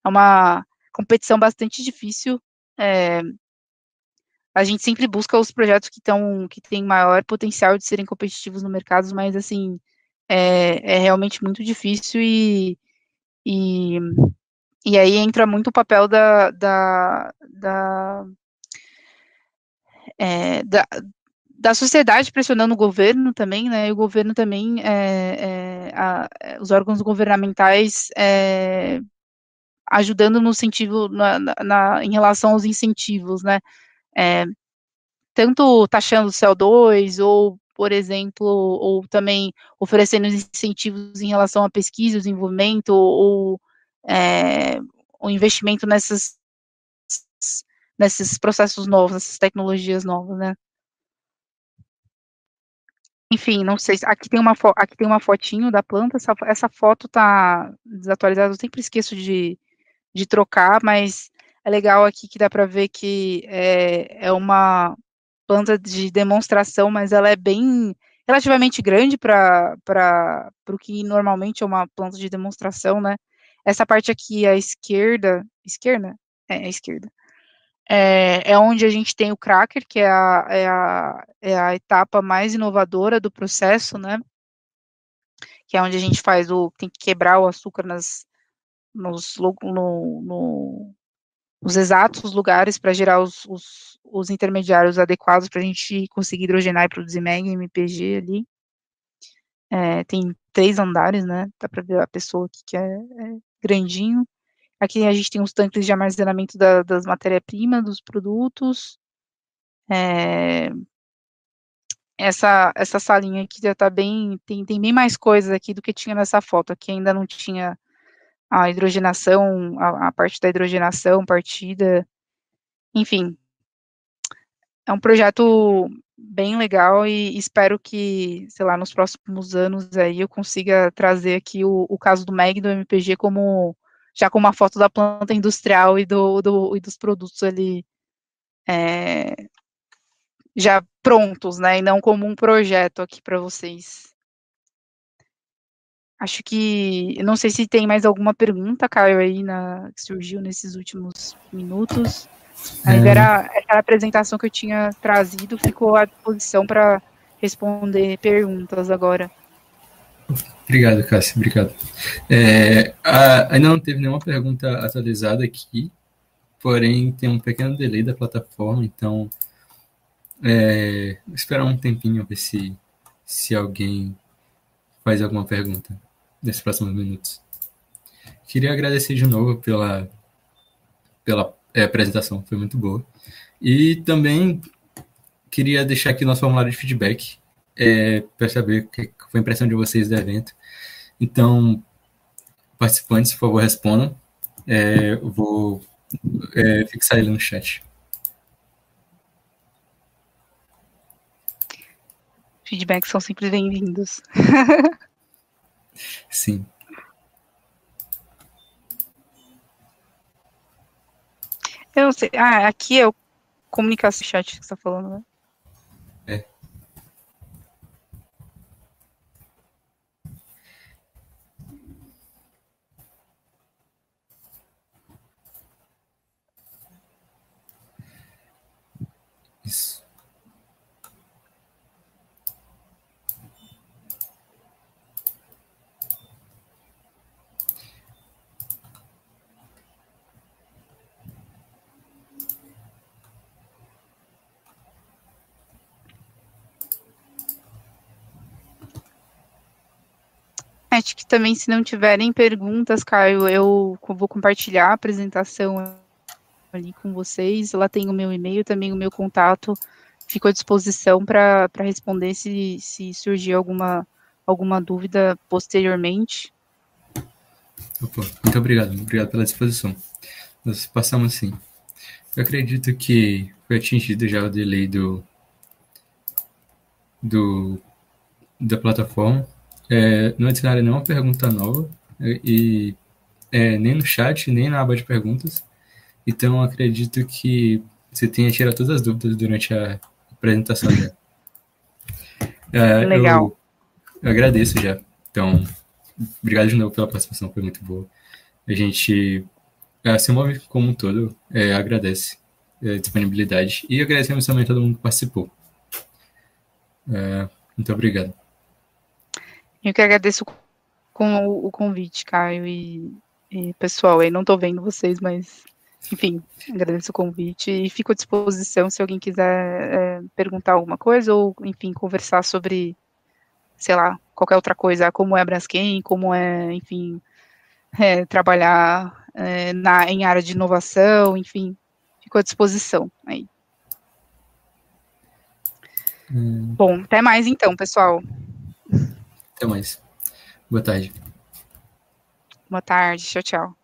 é uma competição bastante difícil. A gente sempre busca os projetos que têm maior potencial de serem competitivos no mercado, mas, assim, é realmente muito difícil e aí entra muito o papel da sociedade pressionando o governo também, né, e o governo também, os órgãos governamentais ajudando no incentivo, em relação aos incentivos, né, tanto taxando o CO2 ou, por exemplo, ou também oferecendo incentivos em relação à pesquisa, desenvolvimento ou o investimento nesses processos novos, nessas tecnologias novas, né. Enfim, não sei, aqui tem uma fotinho da planta, essa foto tá desatualizada, eu sempre esqueço de trocar, mas é legal aqui que dá para ver que é uma planta de demonstração, mas ela é bem relativamente grande para o que normalmente é uma planta de demonstração, né. Essa parte aqui à esquerda, esquerda? É, à esquerda. É onde a gente tem o cracker, que é a etapa mais inovadora do processo, né, que é onde a gente tem que quebrar o açúcar nos exatos lugares para gerar os intermediários adequados para a gente conseguir hidrogenar e produzir MEG e MPG ali. Tem 3 andares, né, dá para ver a pessoa aqui que é grandinho. Aqui a gente tem os tanques de armazenamento das matérias-primas, dos produtos. Essa salinha aqui já tá tem bem mais coisas aqui do que tinha nessa foto, aqui ainda não tinha a hidrogenação, a parte da hidrogenação, partida, enfim. É um projeto bem legal e espero que, sei lá, nos próximos anos aí eu consiga trazer aqui o caso do MEG e do MPG já com uma foto da planta industrial e dos produtos ali já prontos, né, e não como um projeto aqui para vocês. Acho que, não sei se tem mais alguma pergunta, Caio, aí que surgiu nesses últimos minutos. Mas essa era a apresentação que eu tinha trazido, ficou à disposição para responder perguntas agora. Obrigado, Cássio, obrigado. Ainda não teve nenhuma pergunta atualizada aqui, porém tem um pequeno delay da plataforma, então vou esperar um tempinho ver se alguém faz alguma pergunta nesses próximos minutos. Queria agradecer de novo pela apresentação, foi muito boa. E também queria deixar aqui nosso formulário de feedback para saber o que foi a impressão de vocês do evento. Então, participantes, por favor, respondam. Eu vou fixar ele no chat. Feedbacks são sempre bem-vindos. Sim. Eu não sei. Aqui é o comunicação chat que você está falando, né? Isso. Acho que também, se não tiverem perguntas, Caio, eu vou compartilhar a apresentação ali com vocês. Lá tem o meu e-mail, também o meu contato. Fico à disposição para responder se surgir alguma dúvida posteriormente. Opa, muito obrigado pela disposição. Nós passamos sim. Eu acredito que foi atingido já o delay da plataforma. Não adicionaram nenhuma pergunta nova e nem no chat, nem na aba de perguntas. Então, acredito que você tenha tirado todas as dúvidas durante a apresentação já. Legal. Eu agradeço já. Então, obrigado de novo pela participação, foi muito boa. A gente a CEMOV como um todo agradece a disponibilidade e agradecemos também a todo mundo que participou. Muito obrigado. Eu que agradeço com o convite, Caio e pessoal, aí não estou vendo vocês, mas, enfim, agradeço o convite e fico à disposição se alguém quiser perguntar alguma coisa ou, enfim, conversar sobre, sei lá, qualquer outra coisa, como é a Braskem, como é, enfim, trabalhar em área de inovação, enfim, fico à disposição aí. Bom, até mais então, pessoal. Até mais. Boa tarde. Boa tarde, tchau, tchau.